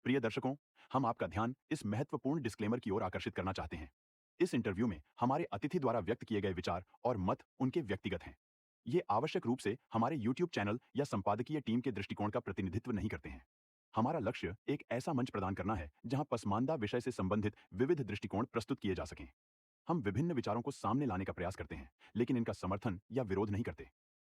प्रिय दर्शकों, हम आपका ध्यान इस महत्वपूर्ण डिस्क्लेमर की ओर आकर्षित करना चाहते हैं। इस इंटरव्यू में हमारे अतिथि द्वारा व्यक्त किए गए विचार और मत उनके व्यक्तिगत हैं। ये आवश्यक रूप से हमारे YouTube चैनल या संपादकीय टीम के दृष्टिकोण का प्रतिनिधित्व नहीं करते हैं। हमारा लक्ष्य एक ऐसा मंच प्रदान करना है जहां पसमानदा विषय से संबंधित विविध दृष्टिकोण प्रस्तुत किए जा सकें। हम विभिन्न विचारों को सामने लाने का प्रयास करते हैं, लेकिन इनका समर्थन या विरोध नहीं करते।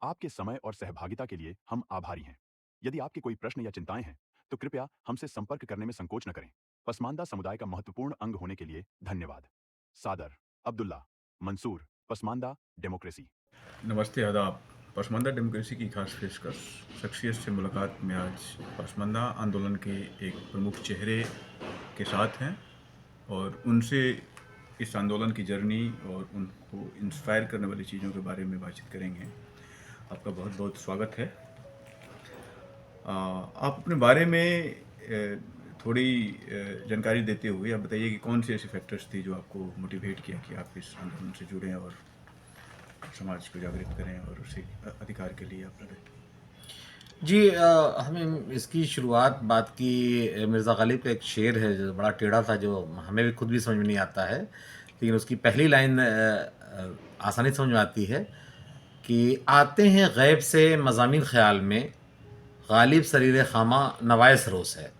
आपके समय और सहभागिता के लिए हम आभारी हैं। यदि आपके कोई प्रश्न या चिंताएं हैं, तो कृपया हमसे संपर्क करने में संकोच न करें। पसमानदा समुदाय का महत्वपूर्ण अंग होने के लिए धन्यवाद। सादर अब्दुल्ला मंसूर, पसमानदा डेमोक्रेसी। नमस्ते, आदाब। पसमानदा डेमोक्रेसी की खास पेशकश शख्सियत से मुलाकात में आज पसमानदा आंदोलन के एक प्रमुख चेहरे के साथ हैं और उनसे इस आंदोलन की जर्नी और उनको इंस्पायर करने वाली चीज़ों के बारे में बातचीत करेंगे। आपका बहुत बहुत स्वागत है। आप अपने बारे में थोड़ी जानकारी देते हुए आप बताइए कि कौन से ऐसे फैक्टर्स थे जो आपको मोटिवेट किया कि आप इस आंदोलन से जुड़ें और समाज को जागृत करें और उसे अधिकार के लिए आप लड़ें। जी हमें इसकी शुरुआत बात की मिर्ज़ा गालिब का एक शेर है जो बड़ा टेढ़ा था, जो हमें भी खुद भी समझ में नहीं आता है, लेकिन उसकी पहली लाइन आसानी से समझ में आती है कि आते हैं गैब से मज़ामीन ख़याल में, गालिब सरीर ख़ामा नवाए सरोस है।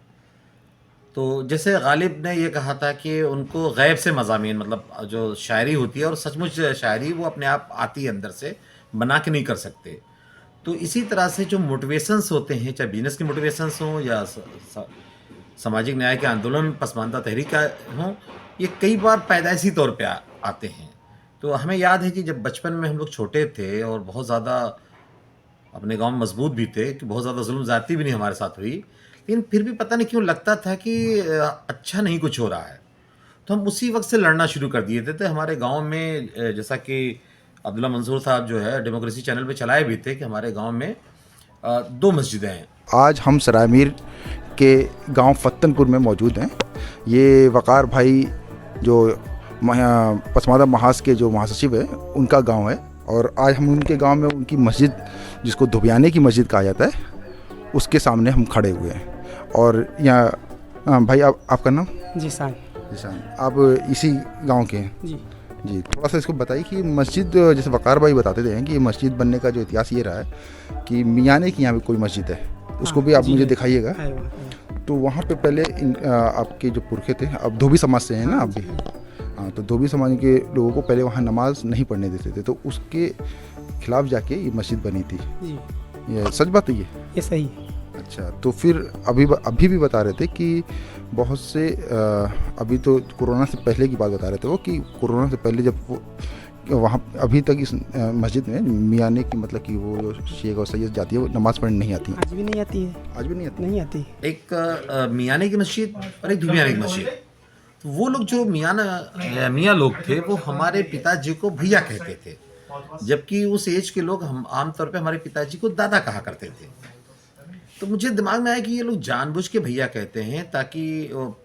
तो जैसे गालिब ने ये कहा था कि उनको गैब से मज़ामीन, मतलब जो शायरी होती है और सचमुच शायरी वो अपने आप आती है अंदर से, बना के नहीं कर सकते। तो इसी तरह से जो मोटिवेशंस होते हैं, चाहे बिजनेस के मोटिवेशंस हों या सामाजिक न्याय के आंदोलन, पसमानदा तहरीक हों, ये कई बार पैदाइशी तौर पे आते हैं। तो हमें याद है कि जब बचपन में हम लोग छोटे थे और बहुत ज़्यादा अपने गाँव में मजबूत भी थे, कि बहुत ज़्यादा जुल्म ज़्यादती भी नहीं हमारे साथ हुई, लेकिन फिर भी पता नहीं क्यों लगता था कि अच्छा नहीं कुछ हो रहा है। तो हम उसी वक्त से लड़ना शुरू कर दिए थे। हमारे गाँव में जैसा कि अब्दुल्ला मंसूर साहब जो है डेमोक्रेसी चैनल पे चलाए भी थे कि हमारे गांव में 2 मस्जिदें हैं। आज हम सरायमीर के गांव फत्तनपुर में मौजूद हैं। ये वक़ार भाई जो पसमानदा महास के जो महासचिव हैं, उनका गांव है और आज हम उनके गांव में उनकी मस्जिद, जिसको धुबियाने की मस्जिद कहा जाता है, उसके सामने हम खड़े हुए हैं। और यहाँ भाई आपका नाम? जीशान। जीशान, आप इसी गांव के हैं? जी जी, थोड़ा सा इसको बताइए कि मस्जिद, जैसे वक़ार भाई बताते थे कि मस्जिद बनने का जो इतिहास ये रहा है कि मियाने की यहाँ पे कोई मस्जिद है, उसको भी आप मुझे दिखाइएगा। तो वहाँ पे पहले आपके जो पुरखे थे, अब धोबी समाज से हैं ना आप भी? हाँ, तो धोबी समाज के लोगों को पहले वहाँ नमाज नहीं पढ़ने देते थे, तो उसके खिलाफ जाके ये मस्जिद बनी थी। जी, ये सच बात है ये सही है। अच्छा, तो फिर अभी भी बता रहे थे कि बहुत से अभी तो कोरोना से पहले की बात बता रहे थे वो, कि कोरोना से पहले जब वो वहाँ अभी तक इस मस्जिद में मियाने की, मतलब कि वो जो शेख और सैयद जाती है, वो नमाज़ पढ़ने नहीं आती। आज भी नहीं आती है। आज भी नहीं आती? नहीं आती। एक मियाने की मस्जिद और एक धुबियाने की मस्जिद। तो वो लोग जो मियाँ लोग थे, वो हमारे पिताजी को भैया कहते थे, जबकि उस एज के लोग हम आमतौर पर हमारे पिताजी को दादा कहा करते थे। तो मुझे दिमाग में आया कि ये लोग जानबूझ के भैया कहते हैं ताकि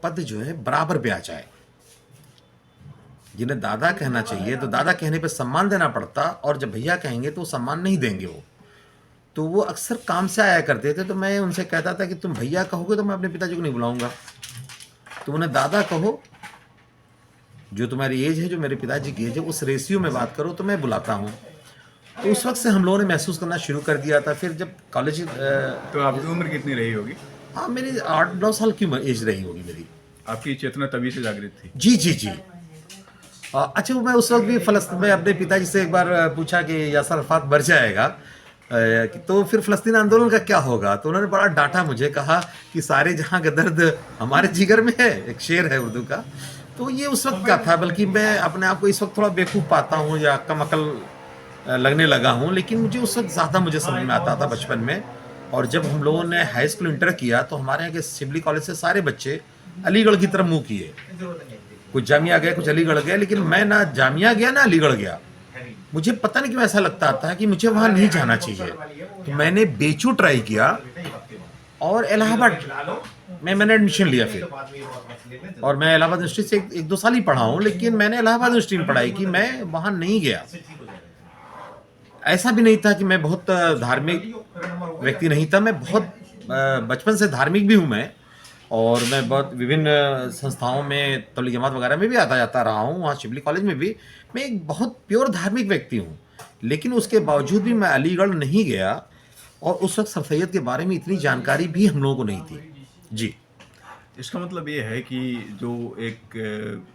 पद जो है बराबर पे आ जाए। जिन्हें दादा कहना चाहिए तो दादा कहने पे सम्मान देना पड़ता, और जब भैया कहेंगे तो सम्मान नहीं देंगे वो। तो वो अक्सर काम से आया करते थे, तो मैं उनसे कहता था कि तुम भैया कहोगे तो मैं अपने पिताजी को नहीं बुलाऊंगा, तो उन्हें दादा कहो, जो तुम्हारी एज है, जो मेरे पिताजी की एज है, उस रेशियो में बात करो तो मैं बुलाता हूँ। तो उस वक्त से हम लोगों ने महसूस करना शुरू कर दिया था। फिर जब कॉलेज तो आपकी उम्र कितनी रही होगी? हाँ, मेरी 8-9 साल की एज रही होगी मेरी। आपकी चेतना तभी से जागृत थी? जी जी जी। अच्छा, मैं उस वक्त भी फ़लस्तीन में अपने पिताजी से एक बार पूछा कि यासर अरफात मर जाएगा तो फिर फ़लस्तीन आंदोलन का क्या होगा, तो उन्होंने बड़ा डांटा मुझे, कहा कि सारे जहां का दर्द हमारे जिगर में है, एक शेर है उर्दू का। तो ये उस वक्त का था, बल्कि मैं अपने आप को इस वक्त थोड़ा बेवकूफ़ पाता हूँ या कम अकल लगने लगा हूँ, लेकिन मुझे उस वक्त ज़्यादा मुझे समझ में आता था बचपन में। और जब हम लोगों ने हाई स्कूल इंटर किया तो हमारे यहाँ के सिबली कॉलेज से सारे बच्चे अलीगढ़ की तरफ मुँह किए। कुछ जामिया गए, कुछ अलीगढ़ गए, लेकिन मैं ना जामिया गया ना अलीगढ़ गया। मुझे पता नहीं क्यों ऐसा लगता था कि मुझे वहाँ नहीं जाना चाहिए। तो मैंने बेचू ट्राई किया और इलाहाबाद में मैंने एडमिशन लिया फिर, और मैं इलाहाबाद यूनिवर्सिटी से 1-2 साल ही पढ़ा हूँ, लेकिन मैंने इलाहाबाद यूनिवर्सिटी में पढ़ाई की, मैं वहाँ नहीं गया। ऐसा भी नहीं था कि मैं बहुत धार्मिक व्यक्ति नहीं था, मैं बहुत बचपन से धार्मिक भी हूँ मैं, और मैं बहुत विभिन्न संस्थाओं में तबलीग जमात वगैरह में भी आता जाता रहा हूँ, वहाँ शिबली कॉलेज में भी। मैं एक बहुत प्योर धार्मिक व्यक्ति हूँ, लेकिन उसके बावजूद भी मैं अलीगढ़ नहीं गया, और उस वक्त सर सैयद के बारे में इतनी जानकारी भी हम लोगों को नहीं थी। जी। इसका मतलब ये है कि जो एक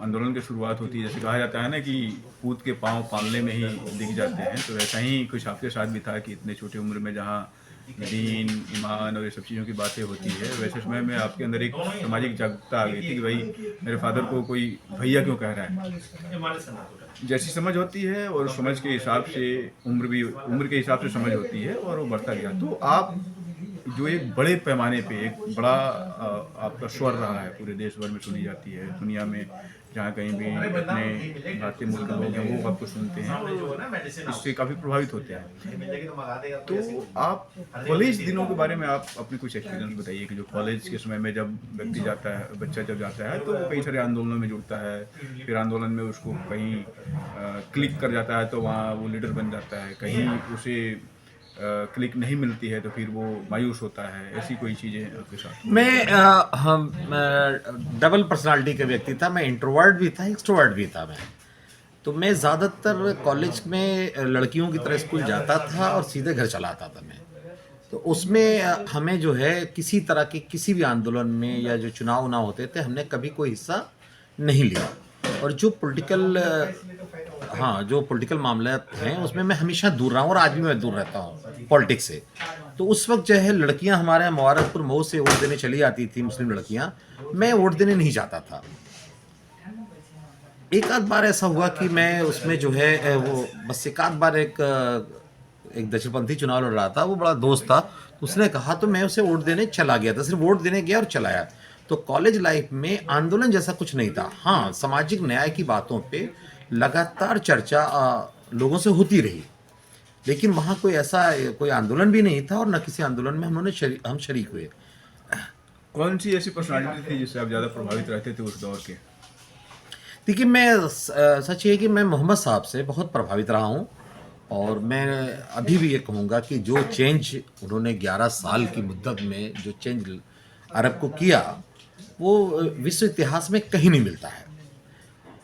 आंदोलन की शुरुआत होती है, जैसे कहा जाता है ना कि पूत के पाँव पालने में ही दिख जाते हैं, तो वैसा ही कुछ आपके साथ भी था कि इतने छोटे उम्र में जहाँ दीन, ईमान और ये सब चीज़ों की बातें होती है, वैसे समय में आपके अंदर एक सामाजिक जागरूकता आ गई थी कि भाई मेरे फादर को कोई भैया क्यों कह रहा है। जैसी समझ होती है और समझ के हिसाब से उम्र के हिसाब से समझ होती है और वो बढ़ता गया। तो आप जो एक बड़े पैमाने पे एक बड़ा आपका स्वर रहा है, पूरे देश भर में सुनी जाती है, दुनिया में जहाँ कहीं भी अपने भारतीय मूल के लोग हैं वो आपको सुनते हैं और इससे काफ़ी प्रभावित होते हैं। तो आप कॉलेज दिनों के बारे में आप अपने कुछ एक्सपीरियंस बताइए कि जो कॉलेज के समय में जब व्यक्ति जाता है, बच्चा जब जाता है तो कई सारे आंदोलनों में जुड़ता है, फिर आंदोलन में उसको कहीं क्लिक कर जाता है तो वहाँ वो लीडर बन जाता है, कहीं उसे क्लिक नहीं मिलती है तो फिर वो मायूस होता है, ऐसी कोई चीज़ें आपके साथ? हम डबल पर्सनालिटी का व्यक्ति था, मैं इंट्रोवर्ट भी था, एक्सट्रोवर्ट भी था। तो मैं ज़्यादातर कॉलेज में लड़कियों की तरह स्कूल जाता था और सीधे घर चला आता था मैं। तो उसमें हमें जो है किसी तरह के किसी भी आंदोलन में या जो चुनाव ना होते थे, हमने कभी कोई हिस्सा नहीं लिया। और जो पॉलिटिकल मामले हैं उसमें मैं हमेशा दूर रहा हूँ, और आज भी मैं दूर रहता हूँ पॉलिटिक्स से। तो उस वक्त जो है लड़कियाँ हमारे मुबारकपुर मऊ से वोट देने चली आती थी, मुस्लिम लड़कियाँ, मैं वोट देने नहीं जाता था। एक आध बार ऐसा हुआ कि मैं उसमें जो है वो बस एक आध बार एक दक्षिणपंथी चुनाव लड़ रहा था, वो बड़ा दोस्त था, तो उसने कहा तो मैं उसे वोट देने चला गया था, सिर्फ वोट देने गया और चला आया। तो कॉलेज लाइफ में आंदोलन जैसा कुछ नहीं था। हाँ, सामाजिक न्याय की बातों पे लगातार चर्चा लोगों से होती रही, लेकिन वहाँ कोई आंदोलन भी नहीं था और न किसी आंदोलन में हम शरीक हुए। कौन सी ऐसी पर्सनालिटी थी जिससे आप ज़्यादा प्रभावित रहते थे उस दौर के? देखिए, सच ये है कि मैं मोहम्मद साहब से बहुत प्रभावित रहा हूँ, और मैं अभी भी ये कहूँगा कि जो चेंज उन्होंने 11 साल की मुद्दत में जो चेंज अरब को किया, वो विश्व इतिहास में कहीं नहीं मिलता है।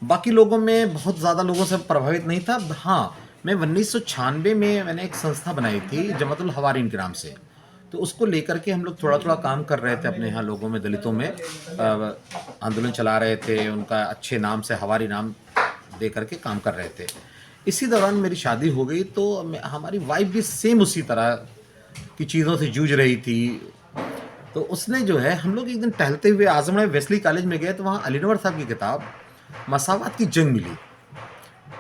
बाकी लोगों में बहुत ज़्यादा लोगों से प्रभावित नहीं था। हाँ, मैं 1996 में मैंने एक संस्था बनाई थी जमातुल हवारीन के नाम से, तो उसको लेकर के हम लोग थोड़ा थोड़ा काम कर रहे थे अपने यहाँ लोगों में, दलितों में आंदोलन चला रहे थे, उनका अच्छे नाम से हवारी नाम दे करके काम कर रहे थे। इसी दौरान मेरी शादी हो गई, तो हमारी वाइफ भी सेम उसी तरह की चीज़ों से जूझ रही थी। तो उसने जो है, हम लोग एक दिन टहलते हुए आजमगढ़ वेस्ली कॉलेज में गए, तो वहाँ अली अनवर साहब की किताब मसावत की जंग मिली।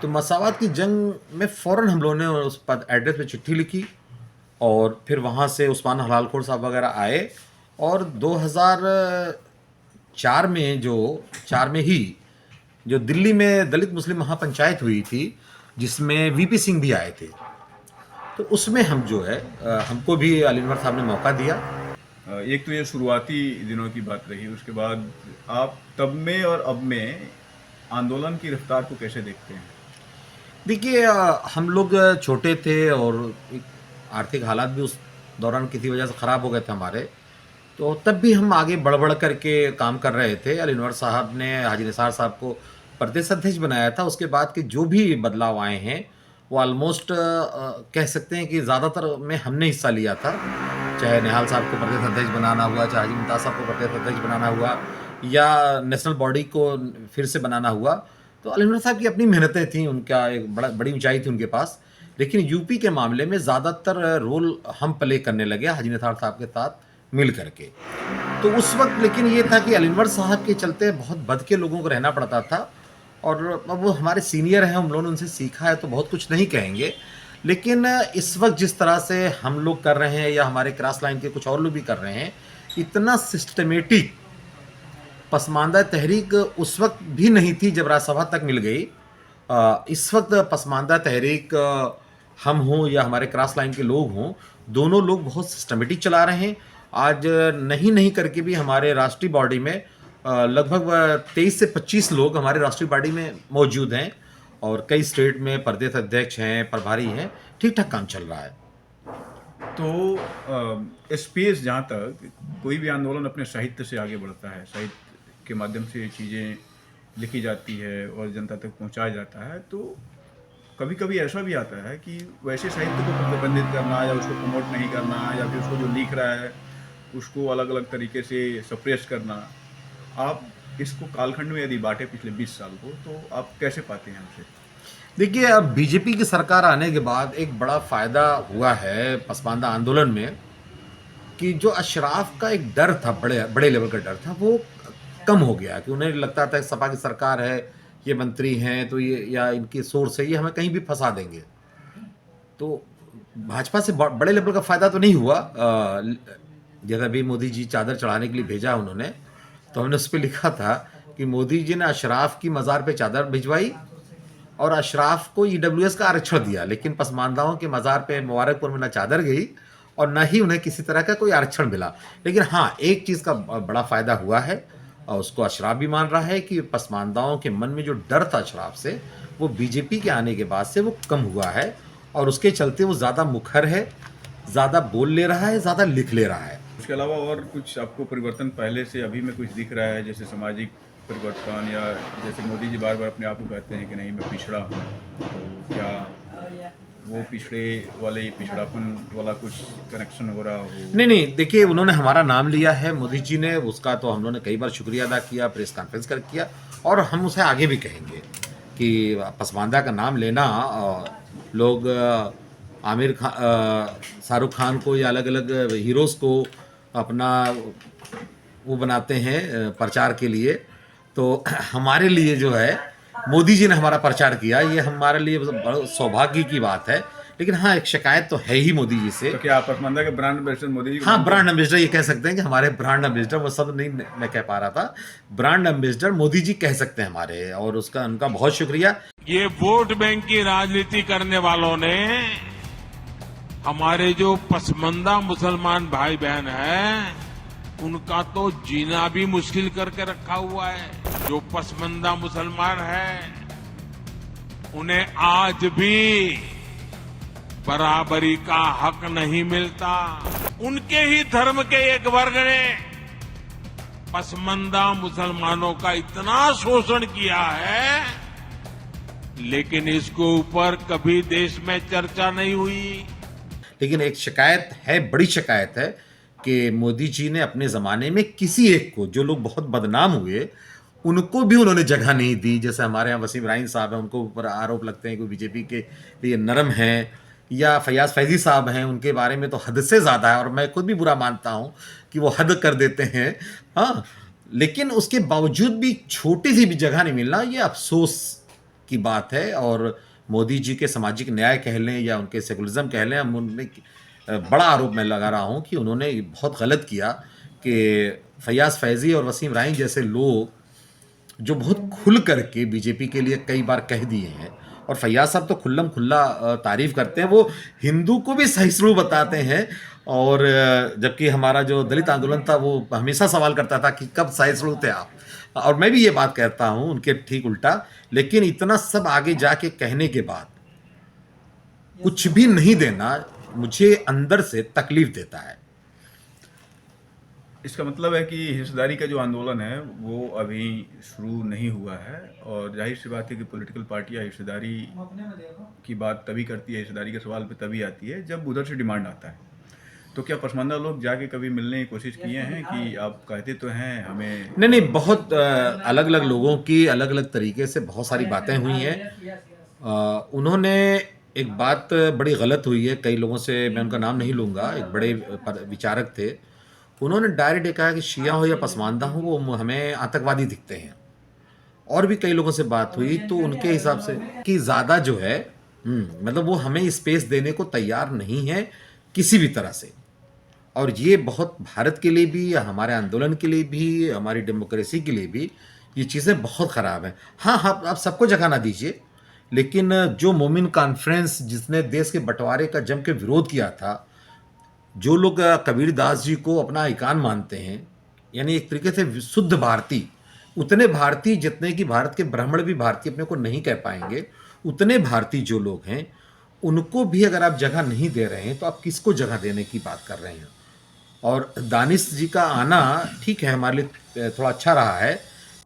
तो मसावत की जंग में फ़ौरन हम लोगों ने उस पर एड्रेस पे चिट्ठी लिखी, और फिर वहाँ से उस्मान हलालखोर साहब वगैरह आए, और 2004 में ही जो दिल्ली में दलित मुस्लिम महापंचायत हुई थी, जिसमें वीपी सिंह भी आए थे, तो उसमें हम जो है हमको भी अली अनवर साहब ने मौका दिया। एक तो ये शुरुआती दिनों की बात रही, उसके बाद आप तब में और अब में आंदोलन की रफ्तार को कैसे देखते हैं? देखिए, हम लोग छोटे थे और आर्थिक हालात भी उस दौरान किसी वजह से ख़राब हो गए थे हमारे, तो तब भी हम आगे बढ़ करके काम कर रहे थे। अली अनवर साहब ने हाजी निसार साहब को प्रदेश अध्यक्ष बनाया था। उसके बाद के जो भी बदलाव आए हैं, वो ऑलमोस्ट कह सकते हैं कि ज़्यादातर में हमने हिस्सा लिया था। चाहे निहाल साहब को प्रदेश अध्यक्ष बनाना हुआ, चाहे हाजी मुमताज़ साहब को प्रदेश अध्यक्ष बनाना हुआ, या नेशनल बॉडी को फिर से बनाना हुआ, तो अली अनवर साहब की अपनी मेहनतें थीं, उनका एक बड़ी ऊंचाई थी उनके पास। लेकिन यूपी के मामले में ज़्यादातर रोल हम प्ले करने लगे हाजी निसार साहब के साथ मिल करके। तो उस वक्त लेकिन ये था कि अली अनवर साहब के चलते बहुत बद के लोगों को रहना पड़ता था, और अब वो हमारे सीनियर हैं, हम लोगों ने उनसे सीखा है, तो बहुत कुछ नहीं कहेंगे। लेकिन इस वक्त जिस तरह से हम लोग कर रहे हैं, या हमारे क्रॉस लाइन के कुछ और लोग भी कर रहे हैं, इतना सिस्टमेटिक पसमानदा तहरीक उस वक्त भी नहीं थी जब राज्यसभा तक मिल गई। इस वक्त पसमानदा तहरीक हम हों या हमारे क्रॉस लाइन के लोग हों, दोनों लोग बहुत सिस्टमेटिक चला रहे हैं। आज नहीं करके भी हमारे राष्ट्रीय बॉडी में लगभग 23 से 25 लोग हमारे राष्ट्रीय बॉडी में मौजूद हैं, और कई स्टेट में प्रदेश अध्यक्ष हैं, प्रभारी हैं, ठीक ठाक काम चल रहा है। तो स्पेस जहाँ तक कोई भी आंदोलन अपने साहित्य से आगे बढ़ता है, साहित्य के माध्यम से ये चीज़ें लिखी जाती है और जनता तक पहुँचाया जाता है, तो कभी कभी ऐसा भी आता है कि वैसे साहित्य को प्रतिबंधित करना या उसको प्रमोट नहीं करना या फिर उसको जो लिख रहा है उसको अलग अलग तरीके से सप्रेस करना। आप इसको कालखंड में यदि बांटे पिछले 20 साल को, तो आप कैसे पाते हैं उसे? देखिए, अब बीजेपी की सरकार आने के बाद एक बड़ा फायदा हुआ है पसमानदा आंदोलन में कि जो अशराफ का एक डर था, बड़े बड़े लेवल का डर था, वो कम हो गया। कि उन्हें लगता था सपा की सरकार है, ये मंत्री हैं, तो ये या इनकी सोर्स है, ये हमें कहीं भी फंसा देंगे। तो भाजपा से बड़े लेवल का फायदा तो नहीं हुआ। जब अभी मोदी जी चादर चढ़ाने के लिए भेजा उन्होंने, तो हमने उस पर लिखा था कि मोदी जी ने अशराफ की मज़ार पे चादर भिजवाई और अशराफ को ईडब्ल्यूएस का आरक्षण दिया, लेकिन पसमानदाओं के मज़ार पे मुबारकपुर में न चादर गई और न ही उन्हें किसी तरह का कोई आरक्षण मिला। लेकिन हाँ, एक चीज़ का बड़ा फ़ायदा हुआ है और उसको अशराफ भी मान रहा है कि पसमानदाओं के मन में जो डर था अशराफ से, वो बीजेपी के आने के बाद से वो कम हुआ है और उसके चलते वो ज़्यादा मुखर है, ज़्यादा बोल ले रहा है, ज़्यादा लिख ले रहा है। उसके अलावा और कुछ आपको परिवर्तन पहले से अभी में कुछ दिख रहा है, जैसे सामाजिक परिवर्तन, या जैसे मोदी जी बार बार अपने आप को कहते हैं कि नहीं मैं पिछड़ा हूँ, तो क्या वो पिछड़े वाले पिछड़ापन वाला कुछ कनेक्शन हो रहा हो? नहीं, देखिए, उन्होंने हमारा नाम लिया है मोदी जी ने, उसका तो हम लोगों ने कई बार शुक्रिया अदा किया, प्रेस कॉन्फ्रेंस कर किया, और हम उसे आगे भी कहेंगे कि पसमानदा का नाम लेना, लोग आमिर खान, शाहरुख खान को या अलग अलग हीरोज़ को अपना वो बनाते हैं प्रचार के लिए, तो हमारे लिए जो है मोदी जी ने हमारा प्रचार किया, ये हमारे लिए बड़ा सौभाग्य की बात है। लेकिन हाँ, एक शिकायत तो है ही मोदी जी से। तो क्या पसमानदा के ब्रांड एम्बेसडर मोदी जी? हाँ, ब्रांड एम्बेसडर ये कह सकते हैं कि हमारे ब्रांड एम्बेसडर, वो सब नहीं मैं कह पा रहा था, ब्रांड एम्बेसडर मोदी जी कह सकते हैं हमारे, और उसका उनका बहुत शुक्रिया। ये वोट बैंक की राजनीति करने वालों ने हमारे जो पसमानदा मुसलमान भाई बहन हैं, उनका तो जीना भी मुश्किल करके रखा हुआ है। जो पसमानदा मुसलमान हैं, उन्हें आज भी बराबरी का हक नहीं मिलता। उनके ही धर्म के एक वर्ग ने पसमानदा मुसलमानों का इतना शोषण किया है, लेकिन इसके ऊपर कभी देश में चर्चा नहीं हुई। लेकिन एक शिकायत है, बड़ी शिकायत है, कि मोदी जी ने अपने ज़माने में किसी एक को, जो लोग बहुत बदनाम हुए, उनको भी उन्होंने जगह नहीं दी। जैसे हमारे यहाँ वसीम राइन साहब हैं, उनको ऊपर आरोप लगते हैं कि बीजेपी के लिए नरम हैं, या फैयाज फैजी साहब हैं, उनके बारे में तो हद से ज़्यादा है, और मैं खुद भी बुरा मानता हूँ कि वो हद कर देते हैं। हाँ, लेकिन उसके बावजूद भी छोटी सी भी जगह नहीं मिलना, ये अफसोस की बात है। और मोदी जी के सामाजिक न्याय कह लें या उनके सेकुलरिज्म कह लें, हम उनमें बड़ा आरोप मैं लगा रहा हूँ कि उन्होंने बहुत गलत किया कि फैयाज फैजी और वसीम राइन जैसे लोग जो बहुत खुल करके बीजेपी के लिए कई बार कह दिए हैं, और फैयाज साहब तो खुल्लम खुल्ला तारीफ करते हैं, वो हिंदू को भी सहिष्णु बताते हैं, और जबकि हमारा जो दलित आंदोलन था वो हमेशा सवाल करता था कि कब सहिष्णु थे आप, और मैं भी ये बात कहता हूँ उनके ठीक उल्टा। लेकिन इतना सब आगे जाके कहने के बाद कुछ भी नहीं देना मुझे अंदर से तकलीफ देता है। इसका मतलब है कि हिस्सेदारी का जो आंदोलन है वो अभी शुरू नहीं हुआ है, और जाहिर सी बात है कि पॉलिटिकल पार्टियां हिस्सेदारी की बात तभी करती है, हिस्सेदारी के सवाल पे तभी आती है जब उधर से डिमांड आता है। तो क्या पसमानदा लोग जाके कभी मिलने की कोशिश किए हैं कि आप कहते तो हैं हमें? नहीं, बहुत अलग अलग लोगों की अलग अलग तरीके से बहुत सारी बातें हुई हैं। उन्होंने एक बात बड़ी गलत हुई है, कई लोगों से, मैं उनका नाम नहीं लूँगा, एक बड़े विचारक थे, उन्होंने डायरेक्ट कहा कि शिया हो या पसमानदा हो वो हमें आतंकवादी दिखते हैं। और भी कई लोगों से बात हुई तो उनके हिसाब से कि ज़्यादा जो है मतलब वो हमें स्पेस देने को तैयार नहीं है किसी भी तरह से। और ये बहुत भारत के लिए भी, हमारे आंदोलन के लिए भी, हमारी डेमोक्रेसी के लिए भी ये चीज़ें बहुत ख़राब हैं। हाँ, आप सबको जगह ना दीजिए, लेकिन जो मोमिन कॉन्फ्रेंस जिसने देश के बंटवारे का जम के विरोध किया था, जो लोग कबीर दास जी को अपना आइकान मानते हैं, यानी एक तरीके से शुद्ध भारतीय, उतने भारतीय जितने कि भारत के ब्राह्मण भी भारतीय अपने को नहीं कह पाएंगे, उतने भारतीय जो लोग हैं, उनको भी अगर आप जगह नहीं दे रहे हैं तो आप किसको जगह देने की बात कर रहे हैं? और दानिश जी का आना ठीक है, हमारे लिए थोड़ा अच्छा रहा है।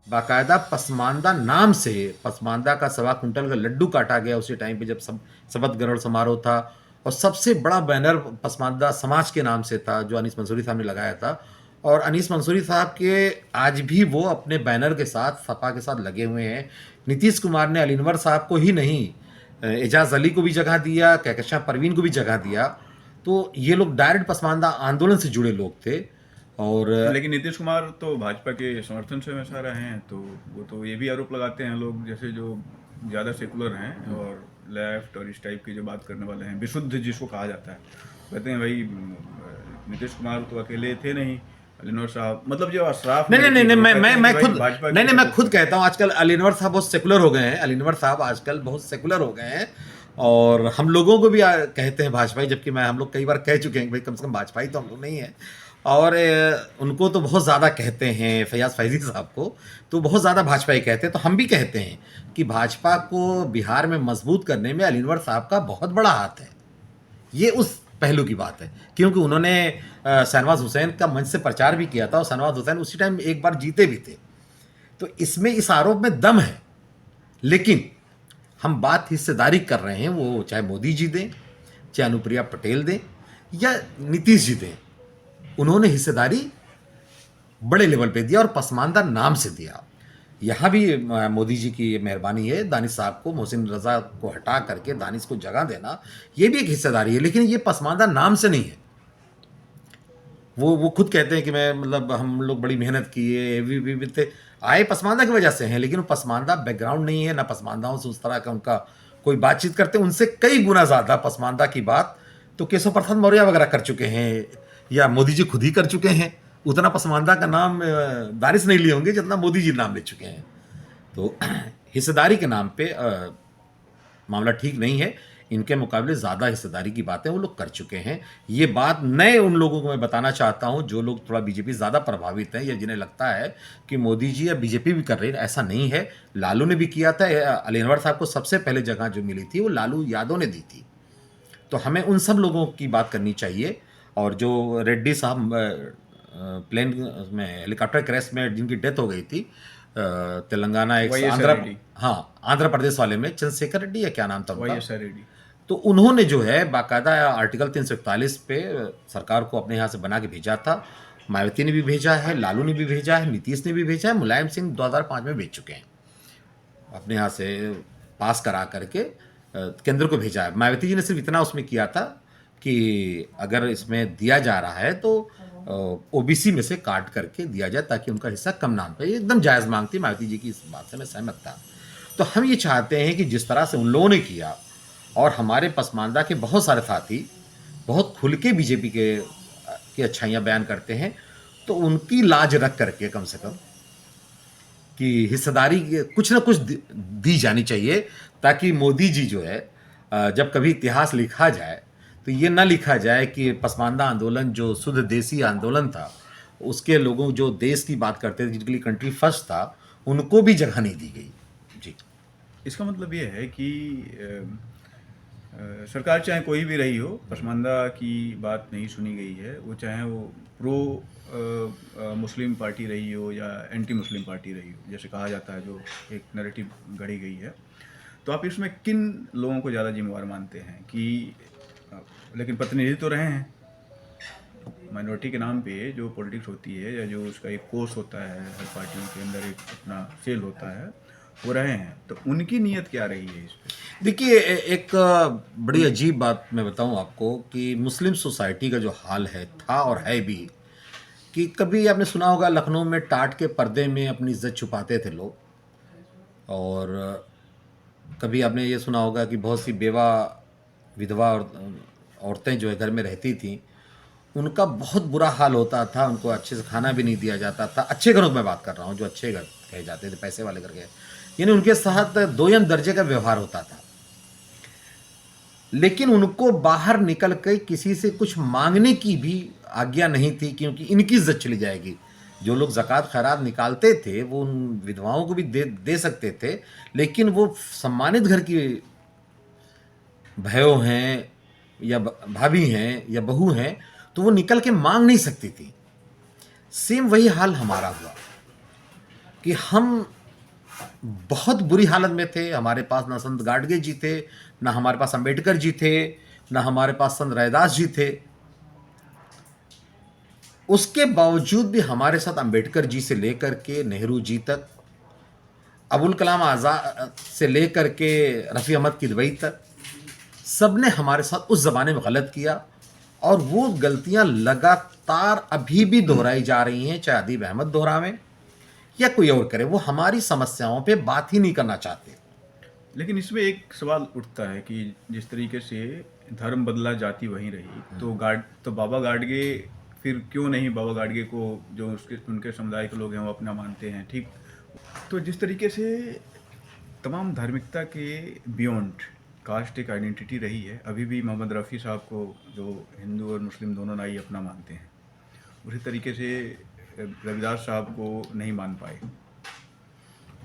बाकायदा पसमानदा नाम से पसमानदा का 1.25 कुंटल का लड्डू काटा गया उसी टाइम पे जब शपथ ग्रहण समारोह था, और सबसे बड़ा बैनर पसमानदा समाज के नाम से था जो अनीस मंसूरी साहब ने लगाया था। और अनीस मंसूरी साहब के आज भी वो अपने बैनर के साथ सपा के साथ लगे हुए हैं। नीतीश कुमार ने अलीनवर साहब को ही नहीं, एजाज अली को भी जगह दिया, कहकशां परवीन को भी जगह दिया। तो ये लोग डायरेक्ट पसमानदा आंदोलन से जुड़े लोग थे। और लेकिन नीतीश कुमार तो भाजपा के समर्थन से हमेशा रहे हैं, तो वो तो ये भी आरोप लगाते हैं लोग, जैसे जो ज़्यादा सेकुलर हैं और लेफ्ट और इस टाइप की जो बात करने वाले हैं, विशुद्ध जिसको कहा जाता है, कहते हैं भाई नीतीश कुमार तो अकेले थे नहीं, अलीनवर साहब, मतलब जो अशराफ नहीं, मैं खुद तो कहता हूँ आजकल अलीनवर साहब बहुत सेकुलर हो गए हैं। अलीनवर साहब आजकल बहुत सेकुलर हो गए हैं, और हम लोगों को भी कहते हैं भाजपाई, जबकि हम लोग कई बार कह चुके हैं कि भाई कम से कम भाजपाई तो हम लोग नहीं है। और उनको तो बहुत ज़्यादा कहते हैं, फैयाज फैजी साहब को तो बहुत ज़्यादा भाजपाई कहते हैं। तो हम भी कहते हैं कि भाजपा को बिहार में मजबूत करने में अलीनवर साहब का बहुत बड़ा हाथ है। ये उस पहलू की बात है, क्योंकि उन्होंने शहनवाज हुसैन का मंच से प्रचार भी किया था, और शहनवाज हुसैन उसी टाइम एक बार जीते भी थे। तो इसमें इस आरोप में दम है। लेकिन हम बात हिस्सेदारी कर रहे हैं, वो चाहे मोदी जी दें, चाहे अनुप्रिया पटेल दें, या नीतीश जी दें, उन्होंने हिस्सेदारी बड़े लेवल पे दिया और पसमानदा नाम से दिया। यहाँ भी मोदी जी की मेहरबानी है, दानिश साहब को, मोहसिन रजा को हटा करके दानिश को जगह देना, ये भी एक हिस्सेदारी है। लेकिन ये पसमानदा नाम से नहीं है। वो खुद कहते हैं कि मैं, मतलब हम लोग बड़ी मेहनत किए, भी थे, आए पसमानदा की वजह से हैं, लेकिन वो पसमानदा बैकग्राउंड नहीं है, ना पसमानदाओं से उस तरह का उनका कोई बातचीत करते। उनसे कई गुना ज़्यादा पसमानदा की बात तो केशव प्रसाद मौर्य वगैरह कर चुके हैं, या मोदी जी खुद ही कर चुके हैं। उतना पसमानदा का नाम दानिश नहीं लिए होंगे जितना मोदी जी नाम ले चुके हैं। तो हिस्सेदारी के नाम पे मामला ठीक नहीं है। इनके मुकाबले ज़्यादा हिस्सेदारी की बातें वो लोग कर चुके हैं। ये बात नए उन लोगों को मैं बताना चाहता हूँ जो लोग थोड़ा बीजेपी ज़्यादा प्रभावित हैं, या जिन्हें लगता है कि मोदी जी या बीजेपी भी कर रही है। ऐसा नहीं है। लालू ने भी किया था। अलीनवर साहब को सबसे पहले जगह जो मिली थी वो लालू यादव ने दी थी। तो हमें उन सब लोगों की बात करनी चाहिए। और जो रेड्डी साहब प्लेन में हेलीकॉप्टर क्रैश में जिनकी डेथ हो गई थी, तेलंगाना एक आंध्र प्रदेश वाले में, चंद्रशेखर रेड्डी या क्या नाम था उनका, रेड्डी, तो उन्होंने जो है बाकायदा आर्टिकल 341 पे सरकार को अपने यहाँ से बना के भेजा था। मायावती ने भी भेजा है, लालू ने भी भेजा है, नीतीश ने भी भेजा है, मुलायम सिंह 2005 में भेज चुके हैं, अपने यहाँ से पास करा करके केंद्र को भेजा है। मायावती जी ने सिर्फ इतना उसमें किया था कि अगर इसमें दिया जा रहा है तो ओबीसी में से काट करके दिया जाए ताकि उनका हिस्सा कम ना हो। ये एकदम जायज़ मांग थी मायावती जी की, इस बात से मैं सहमत था। तो हम ये चाहते हैं कि जिस तरह से उन लोगों ने किया, और हमारे पसमानदा के बहुत सारे साथी बहुत खुल के बीजेपी की अच्छाइयाँ बयान करते हैं, तो उनकी लाज रख करके कम से कम कि हिस्सेदारी कुछ ना कुछ दी जानी चाहिए, ताकि मोदी जी जो है जब कभी इतिहास लिखा जाए तो ये ना लिखा जाए कि पसमानदा आंदोलन जो शुद्ध देसी आंदोलन था, उसके लोगों जो देश की बात करते थे, जिनके लिए कंट्री फर्स्ट था, उनको भी जगह नहीं दी गई। जी, इसका मतलब ये है कि सरकार चाहे कोई भी रही हो, पसमानदा की बात नहीं सुनी गई है। वो चाहे वो प्रो मुस्लिम पार्टी रही हो या एंटी मुस्लिम पार्टी रही हो, जैसे कहा जाता है, जो एक नैरेटिव गढ़ी गई है। तो आप इसमें किन लोगों को ज़्यादा जिम्मेवार मानते हैं कि लेकिन प्रतिनिधि तो रहे हैं माइनॉरिटी के नाम पे, जो पॉलिटिक्स होती है या जो उसका एक कोर्स होता है, हर पार्टियों के अंदर एक अपना सेल होता है, वो रहे हैं। तो उनकी नीयत क्या रही है इस पर? देखिए, एक बड़ी अजीब बात मैं बताऊं आपको कि मुस्लिम सोसाइटी का जो हाल है, था और है भी, कि कभी आपने सुना होगा लखनऊ में टाट के पर्दे में अपनी इज्जत छुपाते थे लोग, और कभी आपने ये सुना होगा कि बहुत सी बेवा विधवा औरतें जो है घर में रहती थीं, उनका बहुत बुरा हाल होता था, उनको अच्छे से खाना भी नहीं दिया जाता था। अच्छे घरों की मैं बात कर रहा हूँ, जो अच्छे घर कहे जाते थे, पैसे वाले घर के, यानी उनके साथ दोयम दर्जे का व्यवहार होता था। लेकिन उनको बाहर निकल कर किसी से कुछ मांगने की भी आज्ञा नहीं थी, क्योंकि इनकी इज्जत चली जाएगी। जो लोग ज़कात खैरात निकालते थे वो उन विधवाओं को भी दे सकते थे, लेकिन वो सम्मानित घर की भयो हैं या भाभी हैं या बहू हैं, तो वो निकल के मांग नहीं सकती थी। सेम वही हाल हमारा हुआ कि हम बहुत बुरी हालत में थे। हमारे पास ना संत गाडगे जी थे, ना हमारे पास अंबेडकर जी थे, ना हमारे पास संत रैदास जी थे। उसके बावजूद भी हमारे साथ अंबेडकर जी से लेकर के नेहरू जी तक, अबुल कलाम आज़ाद से लेकर के रफ़ी अहमद किदवई तक, सब ने हमारे साथ उस ज़माने में गलत किया, और वो गलतियां लगातार अभी भी दोहराई जा रही हैं, चाहे अदीब अहमद दोहरावें या कोई और करे। वो हमारी समस्याओं पे बात ही नहीं करना चाहते। लेकिन इसमें एक सवाल उठता है कि जिस तरीके से धर्म बदला जाति वहीं रही, तो बाबा गाडगे फिर क्यों नहीं बाबा गाडगे को जो उनके समुदाय के लोग हैं वो अपना मानते हैं, ठीक। तो जिस तरीके से तमाम धार्मिकता के बियॉन्ड कास्ट एक आइडेंटिटी रही है, अभी भी मोहम्मद रफ़ी साहब को जो हिंदू और मुस्लिम दोनों नाई अपना मानते हैं, उसी तरीके से रविदास साहब को नहीं मान पाए।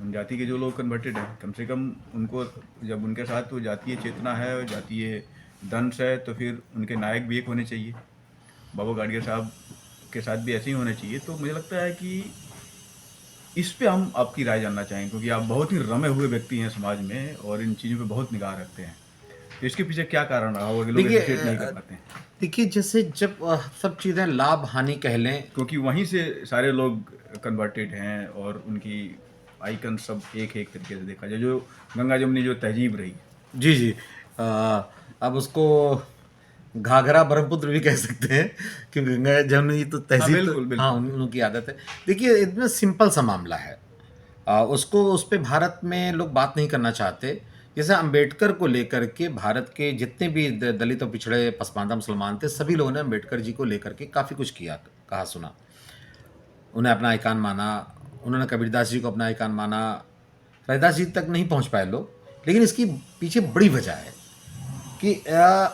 उन जाति के जो लोग कन्वर्टेड हैं, कम से कम उनको जब उनके साथ वो जातीय चेतना है और जातीय दंश है, तो फिर उनके नायक भी एक होने चाहिए। बाबा गाडगे साहब के साथ भी ऐसे ही होने चाहिए। तो मुझे लगता है कि इस पे हम आपकी राय जानना चाहेंगे, क्योंकि आप बहुत ही रमे हुए व्यक्ति हैं समाज में और इन चीज़ों पे बहुत निगाह रखते हैं। तो इसके पीछे क्या कारण रहा होगा कि लोग एजुकेट नहीं कर पाते हैं? देखिए, जैसे जब सब चीज़ें लाभ हानि कह लें, क्योंकि वहीं से सारे लोग कन्वर्टेड हैं और उनकी आइकन सब एक तरीके से देखा जाए, जो गंगा जमुनी जो तहजीब रही। जी जी, अब उसको घाघरा ब्रह्मपुत्र भी कह सकते हैं, क्योंकि गंगा जमुनी तो तहजीब, बिल्कुल, बिल्कुल। हाँ, उनकी आदत है। देखिए, इतना सिंपल सा मामला है, उसको उस पे भारत में लोग बात नहीं करना चाहते। जैसे अंबेडकर को लेकर के भारत के जितने भी दलित और पिछड़े पसमानदा मुसलमान थे, सभी लोगों ने अंबेडकर जी को लेकर के काफ़ी कुछ किया, कहा सुना, उन्हें अपना आइकान माना। उन्होंने कबीरदास जी को अपना आइकान माना। रैदास जी तक नहीं पहुंच पाए लोग, लेकिन इसकी पीछे बड़ी वजह है कि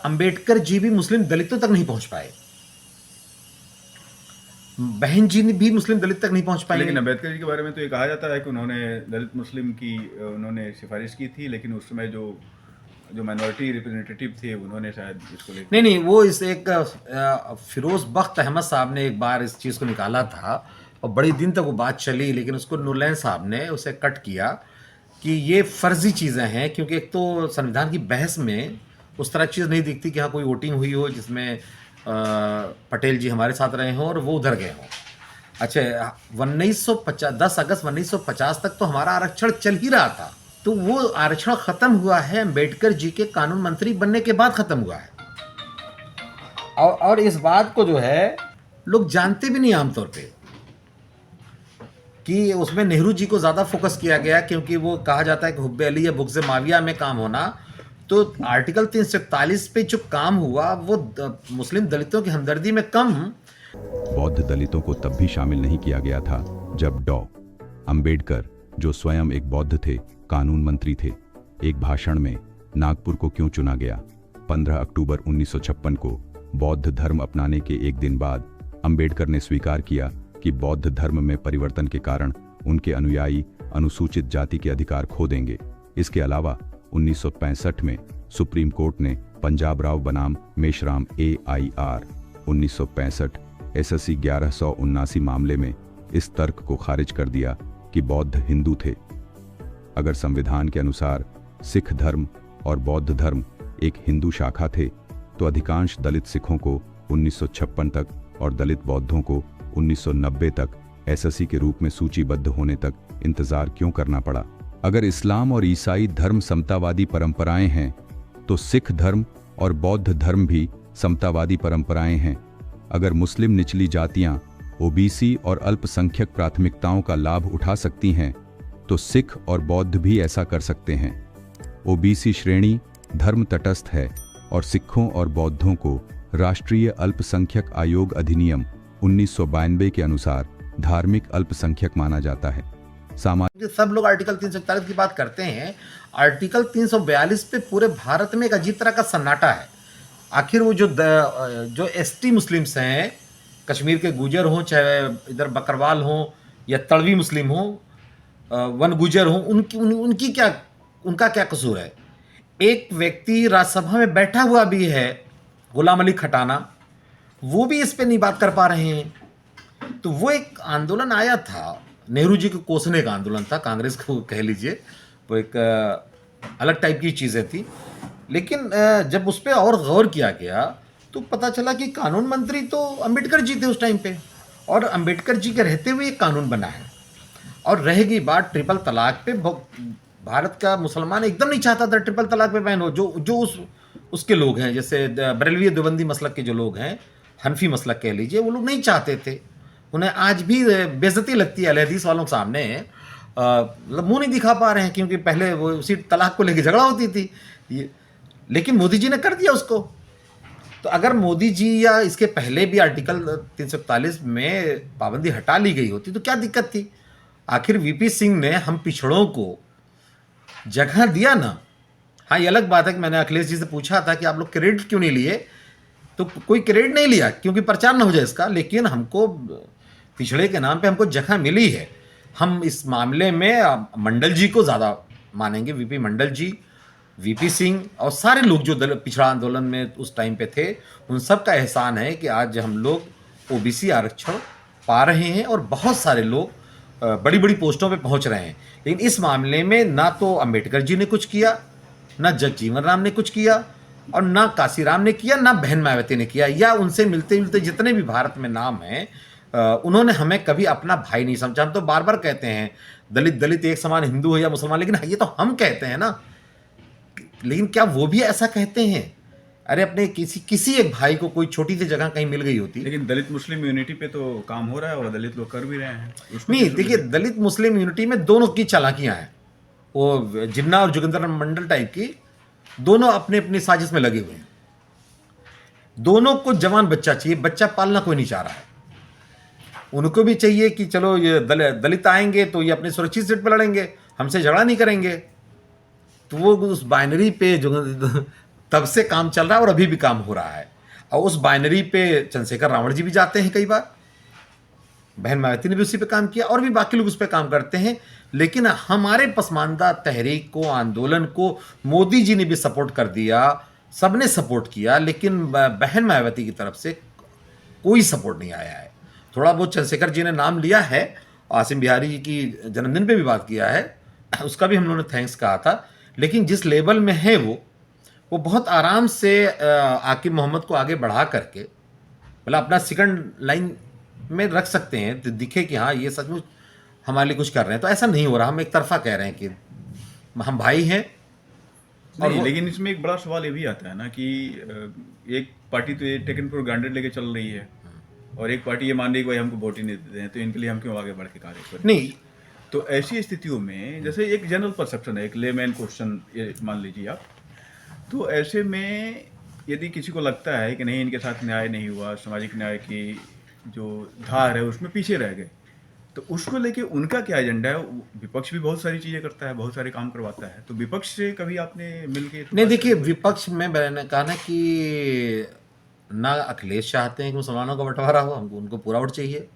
अंबेडकर जी भी मुस्लिम दलितों तक नहीं पहुंच पाए, बहन जी ने भी मुस्लिम दलित तक नहीं पहुंच पाए। लेकिन अंबेडकर जी के बारे में तो ये कहा जाता है कि उन्होंने दलित मुस्लिम की उन्होंने सिफारिश की थी, लेकिन उस समय जो माइनॉरिटी रिप्रेजेंटेटिव थे उन्होंने शायद इसको लेकर नहीं, वो इस एक फिरोज बख्त अहमद साहब ने एक बार इस चीज़ को निकाला था और बड़ी दिन तक वो बात चली, लेकिन उसको नूरलैन साहब ने उसे कट किया कि ये फर्जी चीज़ें हैं, क्योंकि एक तो संविधान की बहस में उस तरह की चीज़ नहीं दिखती कि हाँ कोई वोटिंग हुई हो जिसमें पटेल जी हमारे साथ रहे हों और वो उधर गए हों। अच्छा, 10 अगस्त 1950 तक तो हमारा आरक्षण चल ही रहा था, तो वो आरक्षण ख़त्म हुआ है अंबेडकर जी के कानून मंत्री बनने के बाद ख़त्म हुआ है। और इस बात को जो है लोग जानते भी नहीं आमतौर पे कि उसमें नेहरू जी को ज़्यादा फोकस किया गया, क्योंकि वो कहा जाता है कि हुब्बे अली या बुग़्ज़ माविया में काम होना। तो आर्टिकल 341 पे जो काम हुआ वो मुस्लिम दलितों की हमदर्दी में कम। बौद्ध दलितों को तब भी शामिल नहीं किया गया था जब डॉ. अंबेडकर, जो स्वयं एक बौद्ध थे, कानून मंत्री थे। एक भाषण में नागपुर को क्यों चुना गया? 15 अक्टूबर 1956 को बौद्ध धर्म अपनाने के एक दिन बाद अंबेडकर ने स्वीकार किया कि बौद्ध धर्म में परिवर्तन के कारण उनके अनुयायी अनुसूचित जाति के अधिकार खो देंगे। इसके अलावा 1965 में सुप्रीम कोर्ट ने पंजाब राव बनाम मेशराम AIR 1965 SSC 1179 मामले में इस तर्क को खारिज कर दिया कि बौद्ध हिंदू थे। अगर संविधान के अनुसार सिख धर्म और बौद्ध धर्म एक हिंदू शाखा थे, तो अधिकांश दलित सिखों को 1956 तक और दलित बौद्धों को 1990 तक SSC के रूप में सूचीबद्ध होने तक इंतजार क्यों करना पड़ा? अगर इस्लाम और ईसाई धर्म समतावादी परंपराएं हैं, तो सिख धर्म और बौद्ध धर्म भी समतावादी परंपराएं हैं। अगर मुस्लिम निचली जातियां OBC और अल्पसंख्यक प्राथमिकताओं का लाभ उठा सकती हैं, तो सिख और बौद्ध भी ऐसा कर सकते हैं। OBC श्रेणी धर्म तटस्थ है और सिखों और बौद्धों को राष्ट्रीय अल्पसंख्यक आयोग अधिनियम 1992 के अनुसार धार्मिक अल्पसंख्यक माना जाता है। सब लोग आर्टिकल 341 की बात करते हैं। आर्टिकल 342 पे पूरे भारत में एक अजीब तरह का सन्नाटा है। आखिर वो जो ST मुस्लिम्स हैं, कश्मीर के गुजर हों, चाहे इधर बकरवाल हों या तड़वी मुस्लिम हों, वन गुजर हों, उनका क्या कसूर है? एक व्यक्ति राज्यसभा में बैठा हुआ भी है, गुलाम अली खटाना, वो भी इस पे नहीं बात कर पा रहे हैं। तो वो एक आंदोलन आया था, नेहरू जी को कोसने का आंदोलन था, कांग्रेस को कह लीजिए, वो एक अलग टाइप की चीज़ें थी। लेकिन जब उस पर और गौर किया गया तो पता चला कि कानून मंत्री तो अंबेडकर जी थे उस टाइम पे, और अंबेडकर जी के रहते हुए एक कानून बना है। और रहेगी बात ट्रिपल तलाक पे, भारत का मुसलमान एकदम नहीं चाहता था ट्रिपल तलाक पे बैन हो। जो उसके लोग हैं, जैसे बरेलवी देवबंदी मसलक के जो लोग हैं, हनफी मसलक कह लीजिए, वो लोग नहीं चाहते थे। उन्हें आज भी बेइज्जती लगती है अहले हदीस वालों के सामने, मतलब मुंह नहीं दिखा पा रहे हैं, क्योंकि पहले वो उसी तलाक को लेकर झगड़ा होती थी, लेकिन मोदी जी ने कर दिया उसको। तो अगर मोदी जी या इसके पहले भी आर्टिकल 341 में पाबंदी हटा ली गई होती तो क्या दिक्कत थी? आखिर वीपी सिंह ने हम पिछड़ों को जगह दिया ना। हाँ, ये अलग बात है कि मैंने अखिलेश जी से पूछा था कि आप लोग क्रेडिट क्यों नहीं लिए, तो कोई क्रेडिट नहीं लिया क्योंकि प्रचार ना हो जाए इसका, लेकिन हमको पिछड़े के नाम पे हमको जगह मिली है। हम इस मामले में मंडल जी को ज़्यादा मानेंगे, वीपी मंडल जी, वीपी सिंह और सारे लोग जो पिछड़ा आंदोलन में उस टाइम पे थे, उन सब का एहसान है कि आज हम लोग ओबीसी आरक्षण पा रहे हैं और बहुत सारे लोग बड़ी बड़ी पोस्टों पे पहुंच रहे हैं। लेकिन इस मामले में ना तो अंबेडकर जी ने कुछ किया, ना जगजीवन राम ने कुछ किया, और ना काशीराम ने किया, ना बहन मायावती ने किया, या उनसे मिलते जुलते जितने भी भारत में नाम हैं, उन्होंने हमें कभी अपना भाई नहीं समझा। हम तो बार बार कहते हैं दलित एक समान, हिंदू हो या मुसलमान, लेकिन ये तो हम कहते हैं ना, लेकिन क्या वो भी ऐसा कहते हैं? अरे अपने किसी एक भाई को कोई छोटी सी जगह कहीं मिल गई होती। लेकिन दलित मुस्लिम यूनिटी पे तो काम हो रहा है और दलित लोग कर भी रहे हैं। नहीं, देखिए, दलित मुस्लिम यूनिटी में दोनों की चालाकियां हैं, वो जिन्ना और जोगिंदर मंडल टाइप की, दोनों अपने अपनी साजिश में लगे हुए हैं। दोनों को जवान बच्चा चाहिए, बच्चा पालना कोई नहीं चाह रहा है। उनको भी चाहिए कि चलो ये दलित आएंगे तो ये अपने सुरक्षित सीट पर लड़ेंगे, हमसे झगड़ा नहीं करेंगे। तो वो उस बाइनरी पे जो तब से काम चल रहा है और अभी भी काम हो रहा है। और उस बाइनरी पे चंद्रशेखर रावण जी भी जाते हैं कई बार, बहन मायावती ने भी उसी पे काम किया, और भी बाकी लोग उस पे काम करते हैं। लेकिन हमारे पसमानदा तहरीक को, आंदोलन को मोदी जी ने भी सपोर्ट कर दिया, सबने सपोर्ट किया, लेकिन बहन मायावती की तरफ से कोई सपोर्ट नहीं आया है। थोड़ा बहुत चंद्रशेखर जी ने नाम लिया है, आसिम बिहारी जी की जन्मदिन पे भी बात किया है, उसका भी हम लोगों ने थैंक्स कहा था। लेकिन जिस लेवल में है वो बहुत आराम से आकिब मोहम्मद को आगे बढ़ा करके मतलब अपना सेकंड लाइन में रख सकते हैं, तो दिखे कि हाँ ये सचमुच हमारे लिए कुछ कर रहे हैं। तो ऐसा नहीं हो रहा, हम एक तरफा कह रहे हैं कि हम भाई हैं। नहीं, लेकिन इसमें एक बड़ा सवाल ये भी आता है ना कि एक पार्टी तो ये टेकन फॉर ग्रांटेड लेके चल रही है, और एक पार्टी ये मान रही है कि भाई हमको वोट ही नहीं देते हैं, तो इनके लिए हम क्यों आगे बढ़ के कार्य करें। नहीं, तो ऐसी स्थितियों में जैसे एक जनरल परसेप्शन है, एक लेमैन क्वेश्चन ये मान लीजिए आप, तो ऐसे में यदि किसी को लगता है कि नहीं इनके साथ न्याय नहीं हुआ, सामाजिक न्याय की जो धार है उसमें पीछे रह गए, तो उसको लेके उनका क्या एजेंडा है? विपक्ष भी बहुत सारी चीज़ें करता है, बहुत सारे काम करवाता है, तो विपक्ष से कभी आपने मिलके? नहीं, देखिए, विपक्ष में मैंने कहा ना कि ना अखिलेश चाहते हैं कि मुसलमानों का बंटवारा हो, हमको उनको पूरा वोट चाहिए।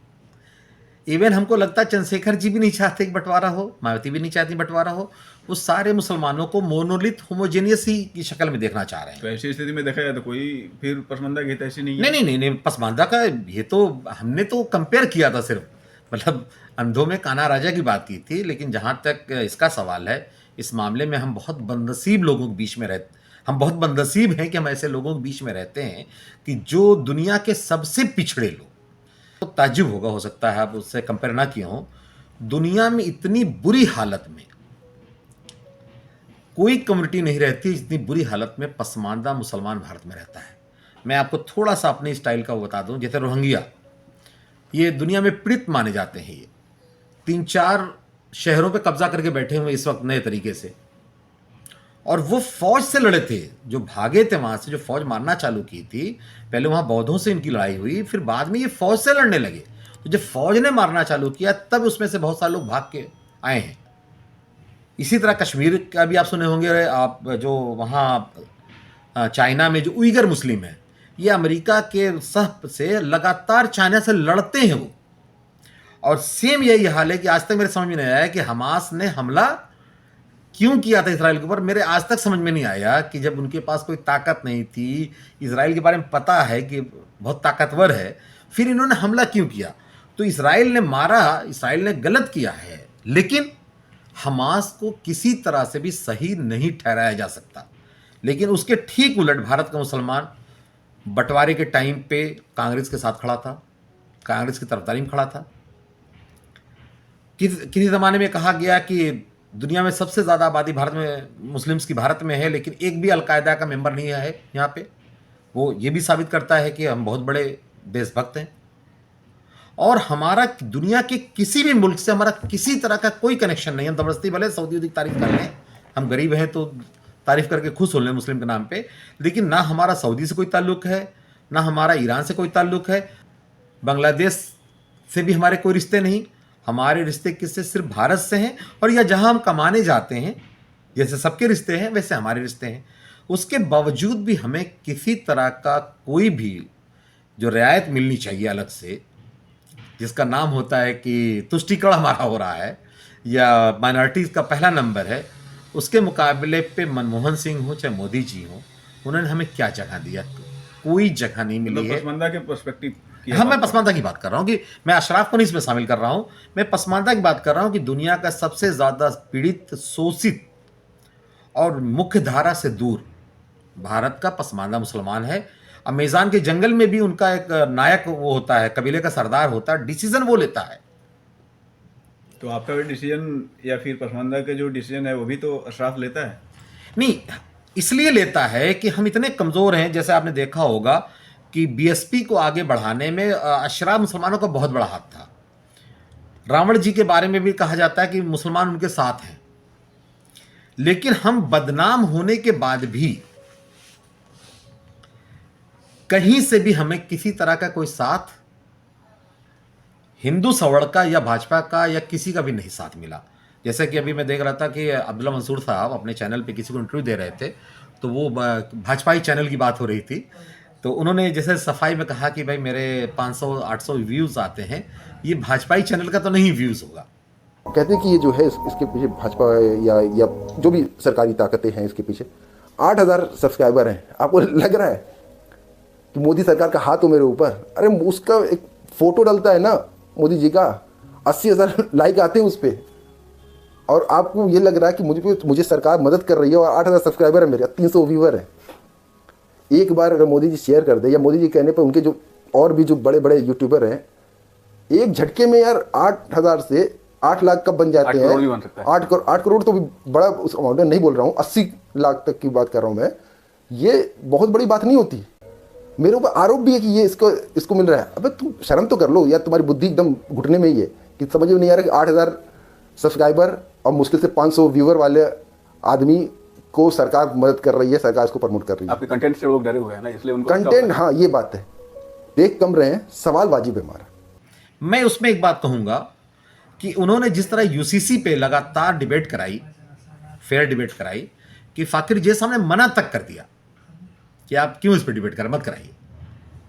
इवन हमको लगता है चंद्रशेखर जी भी नहीं चाहते कि बंटवारा हो, मायावती भी नहीं चाहती बंटवारा हो। वो सारे मुसलमानों को मोनोलिथ होमोजेनियस ही की शक्ल में देखना चाह रहे हैं। तो ऐसी स्थिति में देखा जाए तो कोई फिर पसमानदा की ऐसी नहीं है। नहीं, पसमानदा का ये तो हमने तो कंपेयर किया था सिर्फ, मतलब अंधों में काना राजा की बात की थी। लेकिन जहाँ तक इसका सवाल है, इस मामले में हम बहुत बदनसीब लोगों के बीच में हम बहुत बदनसीब हैं कि हम ऐसे लोगों के बीच में रहते हैं कि जो दुनिया के सबसे पिछड़े लोग, तो ताज्जुब होगा, हो सकता है आप उससे कंपेयर ना किए हों, दुनिया में इतनी बुरी हालत में कोई कम्युनिटी नहीं रहती जितनी बुरी हालत में पसमानदा मुसलमान भारत में रहता है। मैं आपको थोड़ा सा अपने स्टाइल का बता दूं, जैसे रोहिंग्या, ये दुनिया में पीड़ित माने जाते हैं। ये 3-4 शहरों पे कब्जा करके बैठे हुए इस वक्त नए तरीके से, और वो फौज से लड़े थे, जो भागे थे वहां से, जो फौज मारना चालू की थी। पहले वहां बौद्धों से इनकी लड़ाई हुई, फिर बाद में ये फौज से लड़ने लगे। तो जब फौज ने मारना चालू किया तब उसमें से बहुत सारे लोग भाग के आए हैं। इसी तरह कश्मीर का भी आप सुने होंगे, आप जो वहाँ चाइना में जो उइगर मुस्लिम है, ये अमेरिका के सहप से लगातार चाइना से लड़ते हैं वो। और सेम यही हाल है कि आज तक मेरे समझ में नहीं आया कि हमास ने हमला क्यों किया था इसराइल के ऊपर, मेरे आज तक समझ में नहीं आया कि जब उनके पास कोई ताकत नहीं थी, इसराइल के बारे में पता है कि बहुत ताकतवर है, फिर इन्होंने हमला क्यों किया? तो इसराइल ने मारा, इसराइल ने गलत किया है, लेकिन हमास को किसी तरह से भी सही नहीं ठहराया जा सकता। लेकिन उसके ठीक उलट भारत का मुसलमान बंटवारे के टाइम पे कांग्रेस के साथ खड़ा था, कांग्रेस की तरफदारी में खड़ा था। किसी ज़माने में कहा गया कि दुनिया में सबसे ज़्यादा आबादी भारत में, मुस्लिम्स की भारत में है, लेकिन एक भी अलकायदा का मेंबर नहीं है यहाँ पे। वो ये भी साबित करता है कि हम बहुत बड़े देशभक्त हैं और हमारा दुनिया के किसी भी मुल्क से हमारा किसी तरह का कोई कनेक्शन नहीं है। हम ज़बरदस्ती भले सऊदी की तारीफ कर लें, हम गरीब हैं तो तारीफ करके खुश हो लें मुस्लिम के नाम पे, लेकिन ना हमारा सऊदी से कोई ताल्लुक़ है, ना हमारा ईरान से कोई ताल्लुक़ है, बांग्लादेश से भी हमारे कोई रिश्ते नहीं। हमारे रिश्ते किससे? सिर्फ भारत से हैं। और या जहां हम कमाने जाते हैं, जैसे सबके रिश्ते हैं वैसे हमारे रिश्ते हैं, उसके बावजूद भी हमें किसी तरह का कोई भी जो रियायत मिलनी चाहिए अलग से, जिसका नाम होता है कि तुष्टीकरण हमारा हो रहा है या माइनॉरिटीज़ का पहला नंबर है, उसके मुकाबले पे मनमोहन सिंह हो चाहे मोदी जी हो, उन्होंने हमें क्या जगह दिया? कोई जगह नहीं मिली है। पसमानदा के पर्सपेक्टिव हाँ, मैं पसमानदा की बात कर रहा हूँ कि मैं अशराफ को नहीं इसमें शामिल कर रहा हूँ, मैं पसमानदा की बात कर रहा हूँ कि दुनिया का सबसे ज़्यादा पीड़ित, शोषित और मुख्य धारा से दूर भारत का पसमानदा मुसलमान है। अमेज़न के जंगल में भी उनका एक नायक वो होता है, कबीले का सरदार होता है, डिसीजन वो लेता है। तो आपका भी डिसीजन या फिर पसमानदा के जो डिसीजन है वो भी तो अशराफ लेता है? नहीं, इसलिए लेता है कि हम इतने कमज़ोर हैं। जैसे आपने देखा होगा कि बीएसपी को आगे बढ़ाने में अशराफ मुसलमानों का बहुत बड़ा हाथ था। रावण जी के बारे में भी कहा जाता है कि मुसलमान उनके साथ हैं, लेकिन हम बदनाम होने के बाद भी कहीं से भी हमें किसी तरह का कोई साथ हिंदू सवर्ण का या भाजपा का या किसी का भी नहीं साथ मिला। जैसे कि अभी मैं देख रहा था कि अब्दुल्ला मंसूर साहब अपने चैनल पे किसी को इंटरव्यू दे रहे थे, तो वो भाजपाई चैनल की बात हो रही थी, तो उन्होंने जैसे सफाई में कहा कि भाई मेरे 500-800 व्यूज़ आते हैं, ये भाजपाई चैनल का तो नहीं व्यूज़ होगा। कहते हैं कि ये जो है इसके पीछे भाजपा या जो भी सरकारी ताकतें हैं, इसके पीछे 8,000 सब्सक्राइबर हैं। आपको लग रहा है कि मोदी सरकार का हाथ हो मेरे ऊपर? अरे उसका एक फ़ोटो डलता है ना मोदी जी का, 80,000 लाइक आते हैं उस पर, और आपको ये लग रहा है कि मुझे सरकार मदद कर रही है और 8,000 सब्सक्राइबर है मेरे, 300 व्यूवर हैं। एक बार अगर मोदी जी शेयर कर दे, या मोदी जी कहने पर उनके जो और भी जो बड़े बड़े यूट्यूबर हैं, एक झटके में यार 8,000 से 8 लाख कब बन जाते हैं? 8 करोड़ तो भी बड़ा उस अमाउंट में नहीं बोल रहा हूँ, 80 लाख तक की बात कर रहा हूँ मैं। ये बहुत बड़ी बात नहीं होती। मेरे ऊपर आरोप भी है कि ये इसको मिल रहा है। अबे तुम शर्म तो कर लो यार, तुम्हारी बुद्धि एकदम घुटने में ही है कि समझ में नहीं आ रहा कि 8,000 सब्सक्राइबर और मुश्किल से 500 व्यूवर वाले आदमी को सरकार मदद कर रही है, सरकार इसको प्रमोट कर रही है। आपके कंटेंट से लोग डरे हुए हैं ना, इसलिए उनको कंटेंट, हाँ ये बात है, देख कम रहे हैं, सवालबाजी पे मारा। मैं उसमें एक बात कहूंगा कि उन्होंने जिस तरह यूसीसी पे लगातार डिबेट कराई, फेयर डिबेट कराई, कि फाकिर जी सामने मना तक कर दिया कि आप क्यों इस पर डिबेट करें, मत कराइए।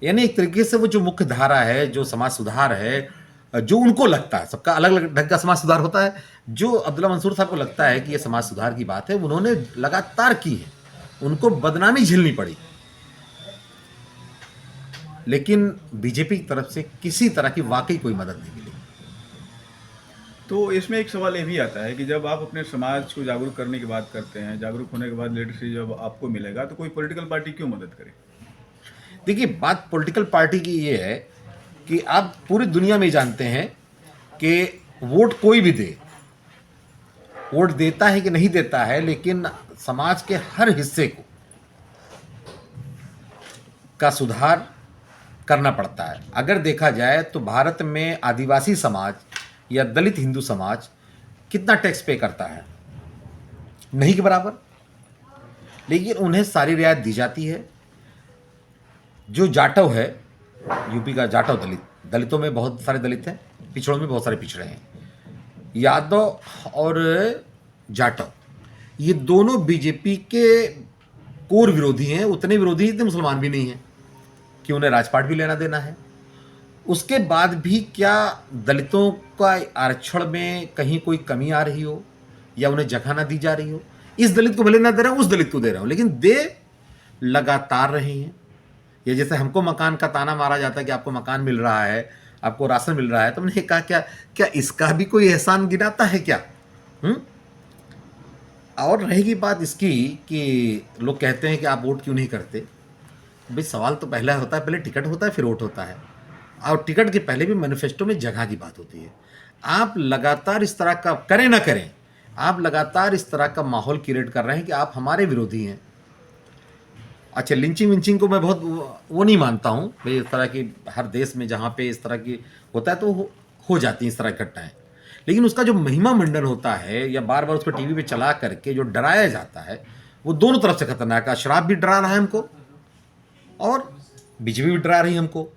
यानी एक तरीके से वो जो मुख्य धारा है, जो समाज सुधार है, जो उनको लगता है, सबका अलग अलग ढंग का समाज सुधार होता है, जो अब्दुल्ला मंसूर साहब को लगता है कि ये समाज सुधार की बात है, उन्होंने लगातार की है, उनको बदनामी झेलनी पड़ी। लेकिन बीजेपी की तरफ से किसी तरह की वाकई कोई मदद नहीं मिली। तो इसमें एक सवाल ये भी आता है कि जब आप अपने समाज को जागरूक करने की बात करते हैं, जागरूक होने के बाद लीडरशिप जब आपको मिलेगा, तो कोई पॉलिटिकल पार्टी क्यों मदद करे? देखिए, बात पॉलिटिकल पार्टी की ये है कि आप पूरी दुनिया में जानते हैं कि वोट कोई भी दे, वोट देता है कि नहीं देता है, लेकिन समाज के हर हिस्से का सुधार करना पड़ता है। अगर देखा जाए तो भारत में आदिवासी समाज या दलित हिंदू समाज कितना टैक्स पे करता है? नहीं के बराबर, लेकिन उन्हें सारी रियायत दी जाती है। जो जाटव है, यूपी का जाटव दलितों में बहुत सारे दलित हैं, पिछड़ों में बहुत सारे पिछड़े हैं। यादव और जाटव ये दोनों बीजेपी के कोर विरोधी हैं, उतने विरोधी इतने मुसलमान भी नहीं हैं कि उन्हें राजपाट भी लेना देना है। उसके बाद भी क्या दलितों का आरक्षण में कहीं कोई कमी आ रही हो, या उन्हें जगह ना दी जा रही हो। इस दलित को भले ना दे रहा हूँ, उस दलित को दे रहा हूँ, लेकिन दे लगातार रहे हैं। ये जैसे हमको मकान का ताना मारा जाता है कि आपको मकान मिल रहा है, आपको राशन मिल रहा है, तो मैंने कहा क्या क्या इसका भी कोई एहसान गिनाता है क्या? और रहेगी बात इसकी कि लोग कहते हैं कि आप वोट क्यों नहीं करते। भाई सवाल तो पहला होता है, पहले टिकट होता है फिर वोट होता है, और टिकट के पहले भी मैनिफेस्टो में जगह की बात होती है। आप लगातार इस तरह का करें ना करें, आप लगातार इस तरह का माहौल क्रिएट कर रहे हैं कि आप हमारे विरोधी हैं। अच्छा, लिंचिंग विंचिंग को मैं बहुत वो नहीं मानता हूँ भाई, इस तरह की हर देश में जहाँ पे इस तरह की होता है तो हो जाती हैं इस तरह की घटनाएं, लेकिन उसका जो महिमा मंडन होता है या बार बार उसको टीवी पे चला करके जो डराया जाता है, वो दोनों तरफ से खतरनाक है। शराब भी डरा रहा है हमको और बीजेपी भी डरा रही है हमको।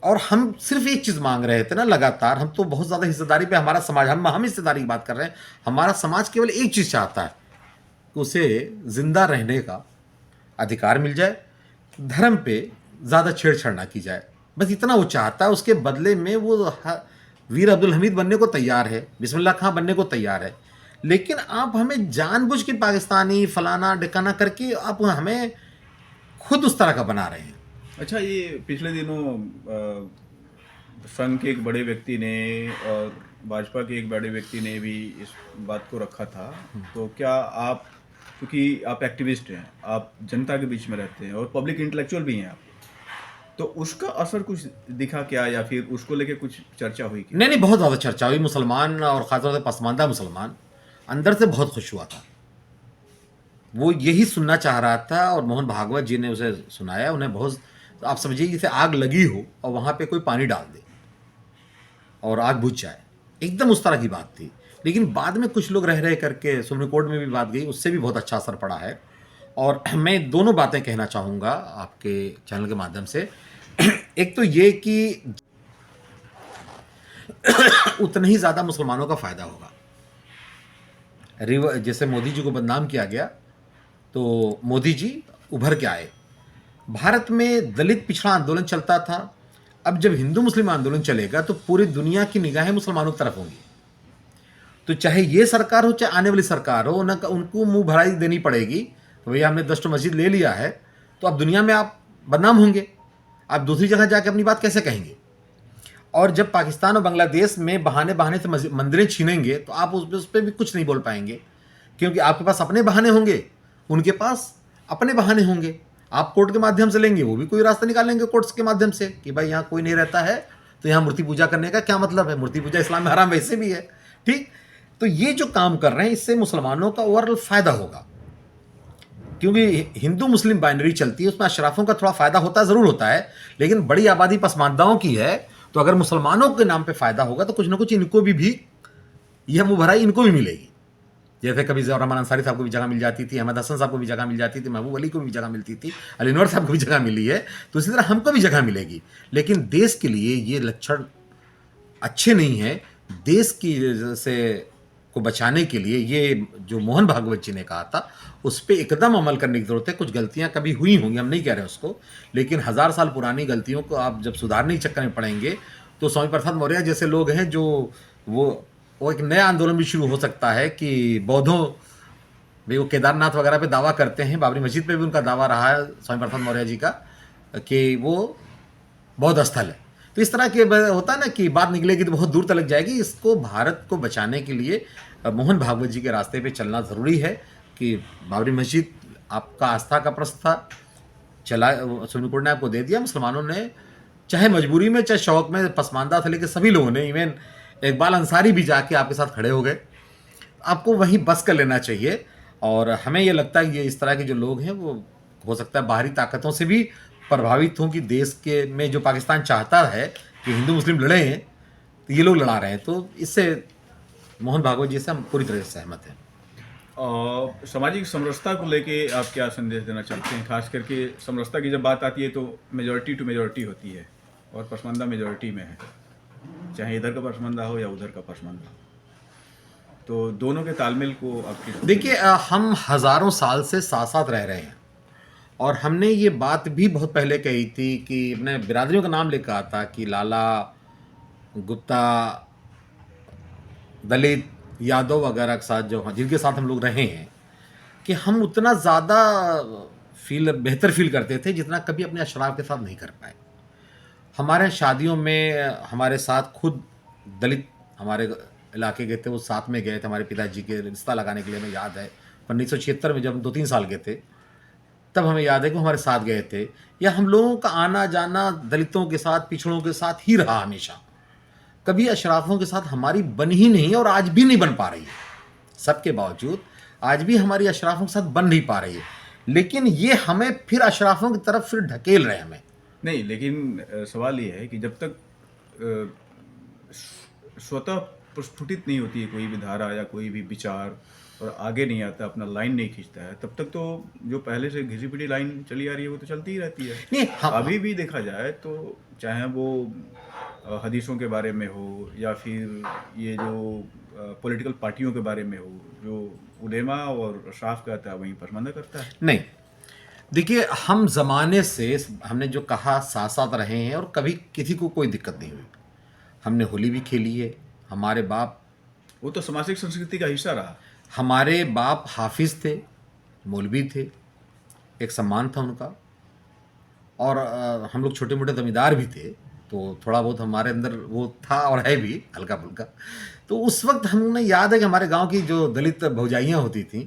और हम सिर्फ एक चीज़ मांग रहे थे ना लगातार, हम तो बहुत ज़्यादा हिस्सेदारी पे हमारा समाज, हम हिस्सेदारी की बात कर रहे हैं, हमारा समाज केवल एक चीज़ चाहता है कि उसे जिंदा रहने का अधिकार मिल जाए, धर्म पे ज़्यादा छेड़छाड़ ना की जाए, बस इतना वो चाहता है। उसके बदले में वो वीर अब्दुल हमीद बनने को तैयार है, बिस्मिल्लाह खां बनने को तैयार है, लेकिन आप हमें जानबूझ के पाकिस्तानी फलाना ढिकाना करके आप हमें खुद उस तरह का बना रहे हैं। अच्छा, ये पिछले दिनों संघ के एक बड़े व्यक्ति ने और भाजपा के एक बड़े व्यक्ति ने भी इस बात को रखा था, तो क्या आप, क्योंकि आप एक्टिविस्ट हैं, आप जनता के बीच में रहते हैं और पब्लिक इंटेलेक्चुअल भी हैं आप, तो उसका असर कुछ दिखा क्या, या फिर उसको लेके कुछ चर्चा हुई क्या? नहीं, बहुत ज़्यादा चर्चा हुई। मुसलमान और ख़ासतौर से पसमानदा मुसलमान अंदर से बहुत खुश हुआ था, वो यही सुनना चाह रहा था और मोहन भागवत जी ने उसे सुनाया। उन्हें बहुत, आप समझिए जैसे आग लगी हो और वहाँ पे कोई पानी डाल दे और आग बुझ जाए, एकदम उस तरह की बात थी। लेकिन बाद में कुछ लोग रह करके सुप्रीम कोर्ट में भी बात गई, उससे भी बहुत अच्छा असर पड़ा है। और मैं दोनों बातें कहना चाहूँगा आपके चैनल के माध्यम से। एक तो ये कि उतना ही ज़्यादा मुसलमानों का फ़ायदा होगा। जैसे मोदी जी को बदनाम किया गया, तो मोदी जी उभर के आए। भारत में दलित पिछड़ा आंदोलन चलता था, अब जब हिंदू मुस्लिम आंदोलन चलेगा तो पूरी दुनिया की निगाहें मुसलमानों की तरफ होंगी। तो चाहे ये सरकार हो चाहे आने वाली सरकार हो, उनको मुंह भराई देनी पड़ेगी। तो भैया हमने 10 मस्जिद ले लिया है, तो अब दुनिया में आप बदनाम होंगे, आप दूसरी जगह जाके अपनी बात कैसे कहेंगे? और जब पाकिस्तान और बांग्लादेश में बहाने से मंदिरें छीनेंगे तो आप उस पर भी कुछ नहीं बोल पाएंगे, क्योंकि आपके पास अपने बहाने होंगे, उनके पास अपने बहाने होंगे। आप कोर्ट के माध्यम से लेंगे, वो भी कोई रास्ता निकालेंगे कोर्ट्स के माध्यम से कि भाई यहाँ कोई नहीं रहता है तो यहाँ मूर्ति पूजा करने का क्या मतलब है, मूर्ति पूजा इस्लाम में हराम वैसे भी है। ठीक, तो ये जो काम कर रहे हैं इससे मुसलमानों का ओवरऑल फायदा होगा, क्योंकि हिंदू मुस्लिम बाइनरी चलती है, उसमें अशराफों का थोड़ा फायदा होता ज़रूर होता है, लेकिन बड़ी आबादी पसमानदाओं की है। तो अगर मुसलमानों के नाम पे फायदा होगा तो कुछ ना कुछ इनको भी यह मुँह भराई इनको भी मिलेगी। जैसे कभी रहमान अंसारी साहब को भी जगह मिल जाती थी, अहमद हसन साहब को भी जगह मिल जाती थी, महबूब अली को भी जगह मिलती थी, अली अनवर साहब को भी जगह मिली है, तो इसी तरह हमको भी जगह मिलेगी। लेकिन देश के लिए ये लक्षण अच्छे नहीं है। देश की से को बचाने के लिए ये जो मोहन भागवत जी ने कहा था उस पर एकदम अमल करने की ज़रूरत है। कुछ गलतियाँ कभी हुई होंगी, हम नहीं कह रहे उसको, लेकिन 1000 साल पुरानी गलतियों को आप जब सुधारने के चक्कर में पड़ेंगे तो स्वामी प्रसाद मौर्य जैसे लोग हैं जो वो एक नया आंदोलन भी शुरू हो सकता है कि बौद्धों भी, वो केदारनाथ वगैरह पे दावा करते हैं, बाबरी मस्जिद पे भी उनका दावा रहा है स्वामी प्रसाद मौर्य जी का कि वो बौद्ध स्थल है। तो इस तरह के होता है ना कि बात निकलेगी तो बहुत दूर तक जाएगी। इसको भारत को बचाने के लिए मोहन भागवत जी के रास्ते पे चलना ज़रूरी है कि बाबरी मस्जिद आपका आस्था का प्रश्न था, चला, सुप्रीम कोर्ट ने आपको दे दिया। मुसलमानों ने चाहे मजबूरी में चाहे शौक में, पसमानदा से लेकर सभी लोगों ने, इवन इकबाल अंसारी भी जाके आपके साथ खड़े हो गए। आपको वहीं बस कर लेना चाहिए। और हमें ये लगता है कि ये इस तरह के जो लोग हैं वो हो सकता है बाहरी ताकतों से भी प्रभावित हों कि देश के में जो पाकिस्तान चाहता है कि हिंदू मुस्लिम लड़े हैं तो ये लोग लड़ा रहे हैं। तो इससे मोहन भागवत जी से हम पूरी तरह से सहमत हैं। सामाजिक समरसता को लेके आप क्या संदेश देना चाहते हैं? खास करके समरसता की जब बात आती है तो मेजॉरिटी टू मेजॉरिटी होती है और पसमानदा मेजॉरिटी में है, चाहे इधर का पसमानदा हो या उधर का पसमानदा हो, तो दोनों के तालमेल को आपकी देखिए, हम हज़ारों साल से साथ साथ रह रहे हैं और हमने ये बात भी बहुत पहले कही थी कि अपने बिरादरियों का नाम लेकर आता कि लाला, गुप्ता, दलित, यादव वगैरह के साथ जो जिनके साथ हम लोग रहे हैं कि हम उतना ज़्यादा बेहतर फील करते थे जितना कभी अपने अशराफ के साथ नहीं कर पाए। हमारे शादियों में हमारे साथ खुद दलित हमारे इलाके के थे, वो साथ में गए थे हमारे पिताजी के रिश्ता लगाने के लिए। हमें याद है 1976 में जब हम 2-3 साल के थे तब हमें याद है कि हमारे साथ गए थे। या हम लोगों का आना जाना दलितों के साथ, पिछड़ों के साथ ही रहा हमेशा। कभी अशराफों के साथ हमारी बन ही नहीं और आज भी नहीं बन पा रही है। सबके बावजूद आज भी हमारी अशराफों के साथ बन नहीं पा रही है, लेकिन ये हमें फिर अशराफों की तरफ फिर ढकेल रहे हैं हमें। नहीं, लेकिन सवाल ये है कि जब तक स्वतः प्रस्फुटित नहीं होती है कोई भी धारा या कोई भी विचार और आगे नहीं आता, अपना लाइन नहीं खींचता है, तब तक तो जो पहले से घिसी पिटी लाइन चली आ रही है वो तो चलती ही रहती है। नहीं, अभी भी देखा जाए तो चाहे वो हदीसों के बारे में हो या फिर ये जो पॉलिटिकल पार्टियों के बारे में हो, जो उलेमा और अशराफ कहता है वहीं पसमानदा करता है। नहीं, देखिए, हम ज़माने से हमने जो कहा साथ साथ रहे हैं और कभी किसी को कोई दिक्कत नहीं हुई। हमने होली भी खेली है। हमारे बाप, वो तो सामाजिक संस्कृति का हिस्सा रहा। हमारे बाप हाफिज़ थे, मौलवी थे, एक सम्मान था उनका। और हम लोग छोटे मोटे जमींदार भी थे, तो थोड़ा बहुत हमारे अंदर वो था और है भी हल्का फुल्का। तो उस वक्त हमें याद है कि हमारे गांव की जो दलित भौजाइयाँ होती थीं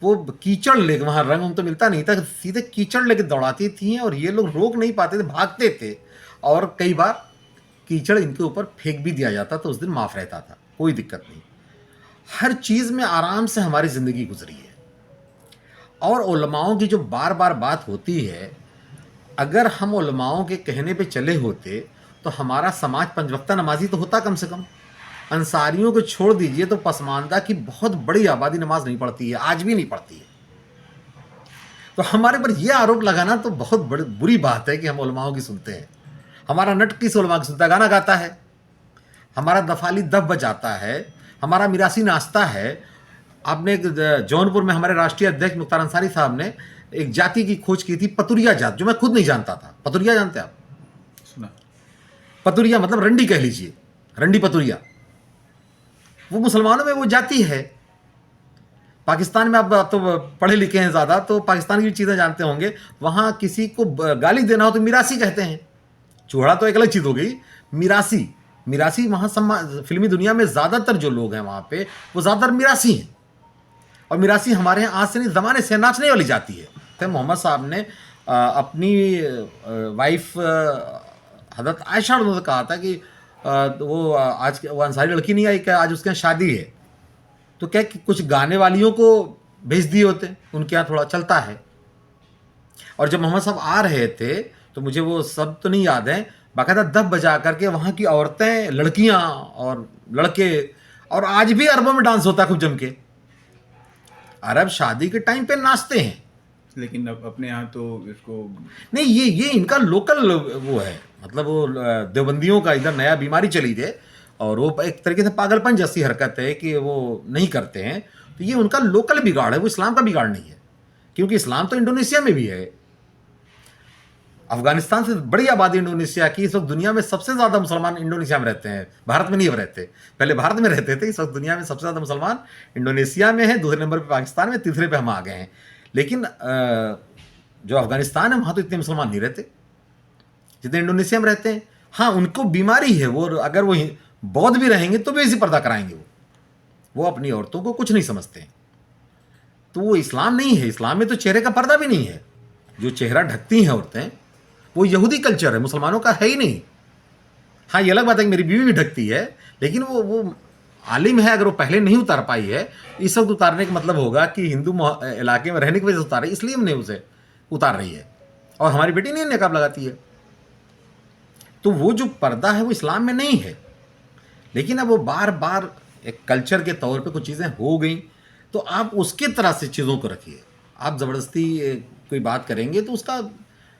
वो कीचड़ लेके, वहाँ रंग तो मिलता नहीं था, सीधे कीचड़ लेके दौड़ाती थी और ये लोग रोक नहीं पाते थे, भागते थे। और कई बार कीचड़ इनके ऊपर फेंक भी दिया जाता तो उस दिन माफ़ रहता था, कोई दिक्कत नहीं। हर चीज़ में आराम से हमारी ज़िंदगी गुजरी है। और उलमाओं की जो बार बार बात होती है, अगर हम उलमाओं के कहने पे चले होते तो हमारा समाज 5 वक्ता नमाजी तो होता कम से कम। अंसारियों को छोड़ दीजिए तो पसमानदा की बहुत बड़ी आबादी नमाज नहीं पढ़ती है, आज भी नहीं पढ़ती है। तो हमारे पर यह आरोप लगाना तो बहुत बड़ी बुरी बात है कि हम उलमाओं की सुनते हैं। हमारा नट किस उलमा की सुनता है? गाना गाता है, हमारा दफाली दफ बजाता है, हमारा मिरासी नाचता है। आपने जौनपुर में हमारे राष्ट्रीय अध्यक्ष मुख्तार अंसारी साहब ने एक जाति की खोज की थी, पतुरिया जात, जो मैं खुद नहीं जानता था। पतुरिया जानते हैं आप? सुना। पतुरिया मतलब रंडी कह लीजिए, रंडी पतुरिया। वो मुसलमानों में वो जाति है। पाकिस्तान में आप तो पढ़े लिखे हैं ज़्यादा, तो पाकिस्तान की चीज़ें जानते होंगे। वहाँ किसी को गाली देना हो तो मिरासी कहते हैं। चूड़ा तो एक अलग चीज़ हो गई, मिरासी। मिरासी वहाँ फिल्मी दुनिया में ज़्यादातर जो लोग हैं वहाँ पे वो ज़्यादातर मिरासी हैं। और मिरासी हमारे यहाँ आज से नहीं, ज़माने से नाचने वाली जाती है। तो मोहम्मद साहब ने अपनी वाइफ हज़रत आयशा ने कहा था कि वो आज वो अंसारी लड़की नहीं आई क्या, आज उसके यहाँ शादी है, तो क्या कि कुछ गाने वालियों को भेज दिए होते, उनके यहाँ थोड़ा चलता है। और जब मोहम्मद साहब आ रहे थे तो मुझे वो सब तो नहीं याद है, बाकायदा दफ बजा करके वहाँ की औरतें, लड़कियाँ और लड़के, और आज भी अरबों में डांस होता है खूब जम के। अरब शादी के टाइम पे नाचते हैं, लेकिन अब अपने यहाँ तो इसको नहीं, ये इनका लोकल वो है। मतलब वो देवबंदियों का इधर नया बीमारी चली है और वो एक तरीके से पागलपन जैसी हरकत है कि वो नहीं करते हैं। तो ये उनका लोकल बिगाड़ है, वो इस्लाम का बिगाड़ नहीं है। क्योंकि इस्लाम तो इंडोनेशिया में भी है। अफगानिस्तान से बड़ी आबादी इंडोनेशिया की। इस वक्त दुनिया में सबसे ज़्यादा मुसलमान इंडोनेशिया में रहते हैं, भारत में नहीं रहते। पहले भारत में रहते थे, इस वक्त दुनिया में सबसे ज़्यादा मुसलमान इंडोनेशिया में है, दूसरे नंबर पे पाकिस्तान में, तीसरे पे हम आ गए हैं। लेकिन जो अफगानिस्तान है वहाँ तो इतने मुसलमान नहीं रहते जितने इंडोनेशिया में रहते हैं। हाँ, उनको बीमारी है, वो अगर वो बौद्ध भी रहेंगे तो भी इसी पर्दा कराएंगे। वो अपनी औरतों को कुछ नहीं समझते हैं। तो वो इस्लाम नहीं है। इस्लाम में तो चेहरे का पर्दा भी नहीं है। जो चेहरा ढकती हैं औरतें वो यहूदी कल्चर है, मुसलमानों का है ही नहीं। हाँ, ये अलग बात है कि मेरी बीवी भी ढकती है, लेकिन वो आलिम है। अगर वो पहले नहीं उतार पाई है, इस वक्त उतारने का मतलब होगा कि हिंदू इलाके में रहने की वजह से उतारे, इसलिए हमने उसे उतार रही है। और हमारी बेटी नहीं निकाब लगाती है। तो वो जो पर्दा है वो इस्लाम में नहीं है। लेकिन अब वो बार बार एक कल्चर के तौर पे कुछ चीज़ें हो गई, तो आप उसके तरह से चीज़ों को रखिए। आप ज़बरदस्ती कोई बात करेंगे तो उसका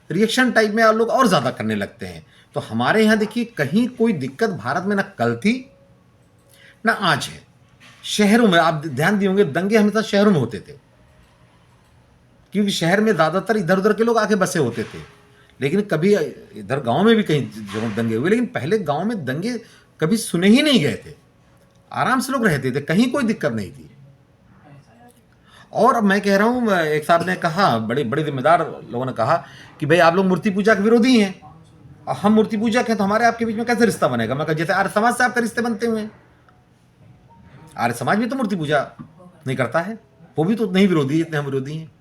रिएक्शन टाइप में आप लोग और ज़्यादा करने लगते हैं। तो हमारे यहाँ देखिए, कहीं कोई दिक्कत भारत में ना कल थी ना आज है। शहरों में आप ध्यान दिए होंगे, दंगे हमेशा शहरों में होते थे, क्योंकि शहर में ज़्यादातर इधर उधर के लोग आके बसे होते थे। लेकिन कभी इधर गांव में भी कहीं दंगे हुए, लेकिन पहले गांव में दंगे कभी सुने ही नहीं गए थे। आराम से लोग रहते थे, कहीं कोई दिक्कत नहीं थी। और मैं कह रहा हूँ, एक साहब ने कहा, बड़े बड़े जिम्मेदार लोगों ने कहा कि भाई आप लोग मूर्ति पूजा के विरोधी हैं और हम मूर्ति पूजा के, तो हमारे आपके बीच में कैसे रिश्ता बनेगा? मैं कहा जैसे आर्य समाज से आपके रिश्ते बनते हुए हैं। आर्य समाज भी तो मूर्ति पूजा नहीं करता है, वो भी तो नहीं विरोधी है, इतने हम विरोधी हैं।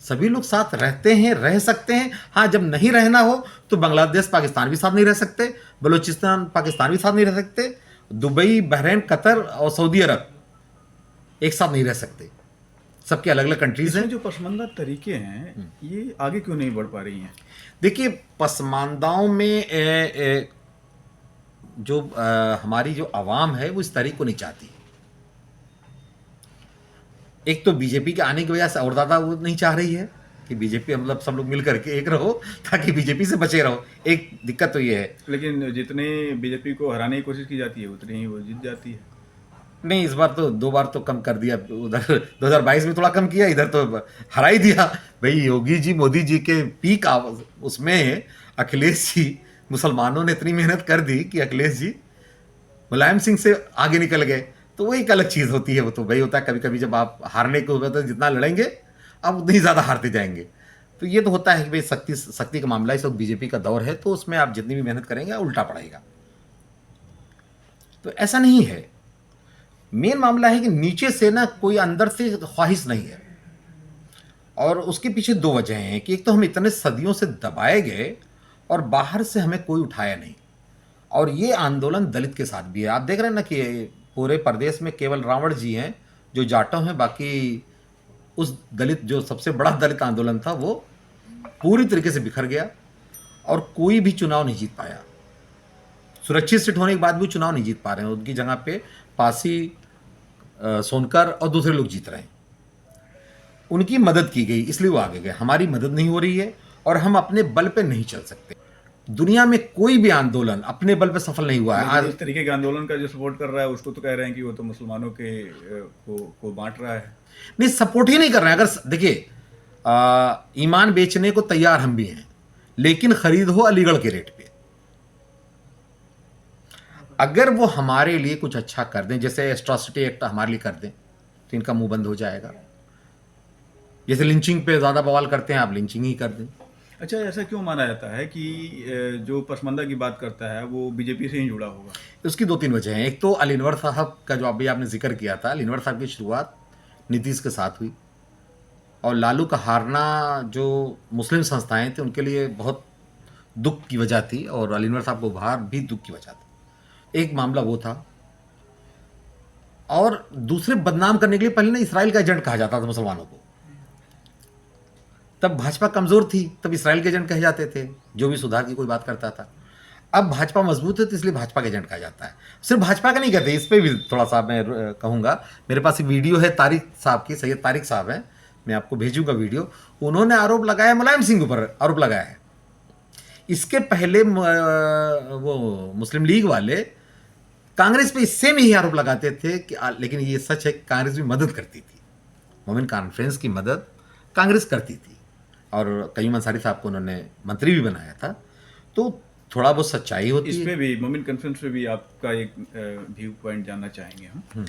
सभी लोग साथ रहते हैं, रह सकते हैं। हाँ, जब नहीं रहना हो तो बांग्लादेश पाकिस्तान भी साथ नहीं रह सकते, बलूचिस्तान पाकिस्तान भी साथ नहीं रह सकते, दुबई, बहरीन, कतर और सऊदी अरब एक साथ नहीं रह सकते। सबके अलग अलग कंट्रीज हैं। जो पसमानदा तरीके हैं ये आगे क्यों नहीं बढ़ पा रही हैं? देखिए, पसमानदाओं में जो हमारी जो आवाम है वो इस तरीके को नहीं चाहती। एक तो बीजेपी के आने की वजह से और ज़्यादा वो नहीं चाह रही है कि बीजेपी, मतलब सब लोग मिल करके एक रहो ताकि बीजेपी से बचे रहो। एक दिक्कत तो ये है। लेकिन जितने बीजेपी को हराने की कोशिश की जाती है उतनी ही वो जीत जाती है। नहीं, इस बार तो 2 बार तो कम कर दिया। उधर 2022 में थोड़ा कम किया, इधर तो हरा ही दिया। भाई योगी जी, मोदी जी के पीक उसमें अखिलेश जी, मुसलमानों ने इतनी मेहनत कर दी कि अखिलेश जी मुलायम सिंह से आगे निकल गए। तो वो एक अलग चीज़ होती है। वो तो वही होता है, कभी कभी जब आप हारने को होता है, जितना लड़ेंगे आप उतनी ज़्यादा हारते जाएंगे। तो ये तो होता है कि भाई शक्ति का मामला, इस वक्त बीजेपी का दौर है, तो उसमें आप जितनी भी मेहनत करेंगे उल्टा पड़ेगा। तो ऐसा नहीं है। मेन मामला है कि नीचे से ना कोई अंदर से ख्वाहिश नहीं है। और उसके पीछे 2 वजह हैं कि एक तो हम इतने सदियों से दबाए गए और बाहर से हमें कोई उठाया नहीं। और ये आंदोलन दलित के साथ भी है। आप देख रहे हैं ना कि पूरे प्रदेश में केवल रावण जी हैं जो जाटों हैं, बाकी उस दलित, जो सबसे बड़ा दलित आंदोलन था, वो पूरी तरीके से बिखर गया और कोई भी चुनाव नहीं जीत पाया। सुरक्षित सीट होने के बाद भी चुनाव नहीं जीत पा रहे हैं। उनकी जगह पे पासी, सोनकर और दूसरे लोग जीत रहे हैं। उनकी मदद की गई इसलिए वो आगे गए। हमारी मदद नहीं हो रही है और हम अपने बल पे नहीं चल सकते। दुनिया में कोई भी आंदोलन अपने बल पे सफल नहीं हुआ है। आज इस तरीके के आंदोलन का जो सपोर्ट कर रहा है उसको तो कह रहे हैं कि वो तो मुसलमानों के को बांट रहा है। नहीं, सपोर्ट ही नहीं कर रहे हैं। अगर देखिए, ईमान बेचने को तैयार हम भी हैं, लेकिन खरीद हो अलीगढ़ के रेट पे। अगर वो हमारे लिए कुछ अच्छा कर दें, जैसे एट्रॉसिटी एक्ट हमारे लिए कर दें, तो इनका मुंह बंद हो जाएगा। जैसे लिंचिंग पे ज़्यादा बवाल करते हैं, आप लिंचिंग ही कर दें। अच्छा, ऐसा क्यों माना जाता है कि जो पसमानदा की बात करता है वो बीजेपी से ही जुड़ा होगा? उसकी 2-3 वजह हैं। एक तो अली अनवर साहब का जो अभी आपने जिक्र किया था, अली अनवर साहब की शुरुआत नीतीश के साथ हुई और लालू का हारना जो मुस्लिम संस्थाएं थे उनके लिए बहुत दुख की वजह थी और अली अनवर साहब को उभार भी दुख की वजह थी। एक मामला वो था। और दूसरे, बदनाम करने के लिए पहले ना इसराइल का एजेंट कहा जाता था मुसलमानों को। तब भाजपा कमज़ोर थी, तब इसराइल के एजेंट कहे जाते थे जो भी सुधार की कोई बात करता था। अब भाजपा मजबूत है तो इसलिए भाजपा के एजेंट कहा जाता है। सिर्फ भाजपा का नहीं कहते, इस पर भी थोड़ा सा मैं कहूँगा। मेरे पास एक वीडियो है तारिक साहब की, सैयद तारिक साहब हैं, मैं आपको भेजूंगा वीडियो। उन्होंने आरोप लगाया, मुलायम सिंह ऊपर आरोप लगाया है। इसके पहले वो मुस्लिम लीग वाले कांग्रेस पे इससे में ही आरोप लगाते थे कि, लेकिन ये सच है कि कांग्रेस भी मदद करती थी। मोमिन कॉन्फ्रेंस की मदद कांग्रेस करती थी और कयूम अंसारी साहब को उन्होंने मंत्री भी बनाया था। तो थोड़ा बहुत सच्चाई होती है। इस पे भी, मोमिन कॉन्फ्रेंस पे भी आपका एक व्यू पॉइंट जानना चाहेंगे हम।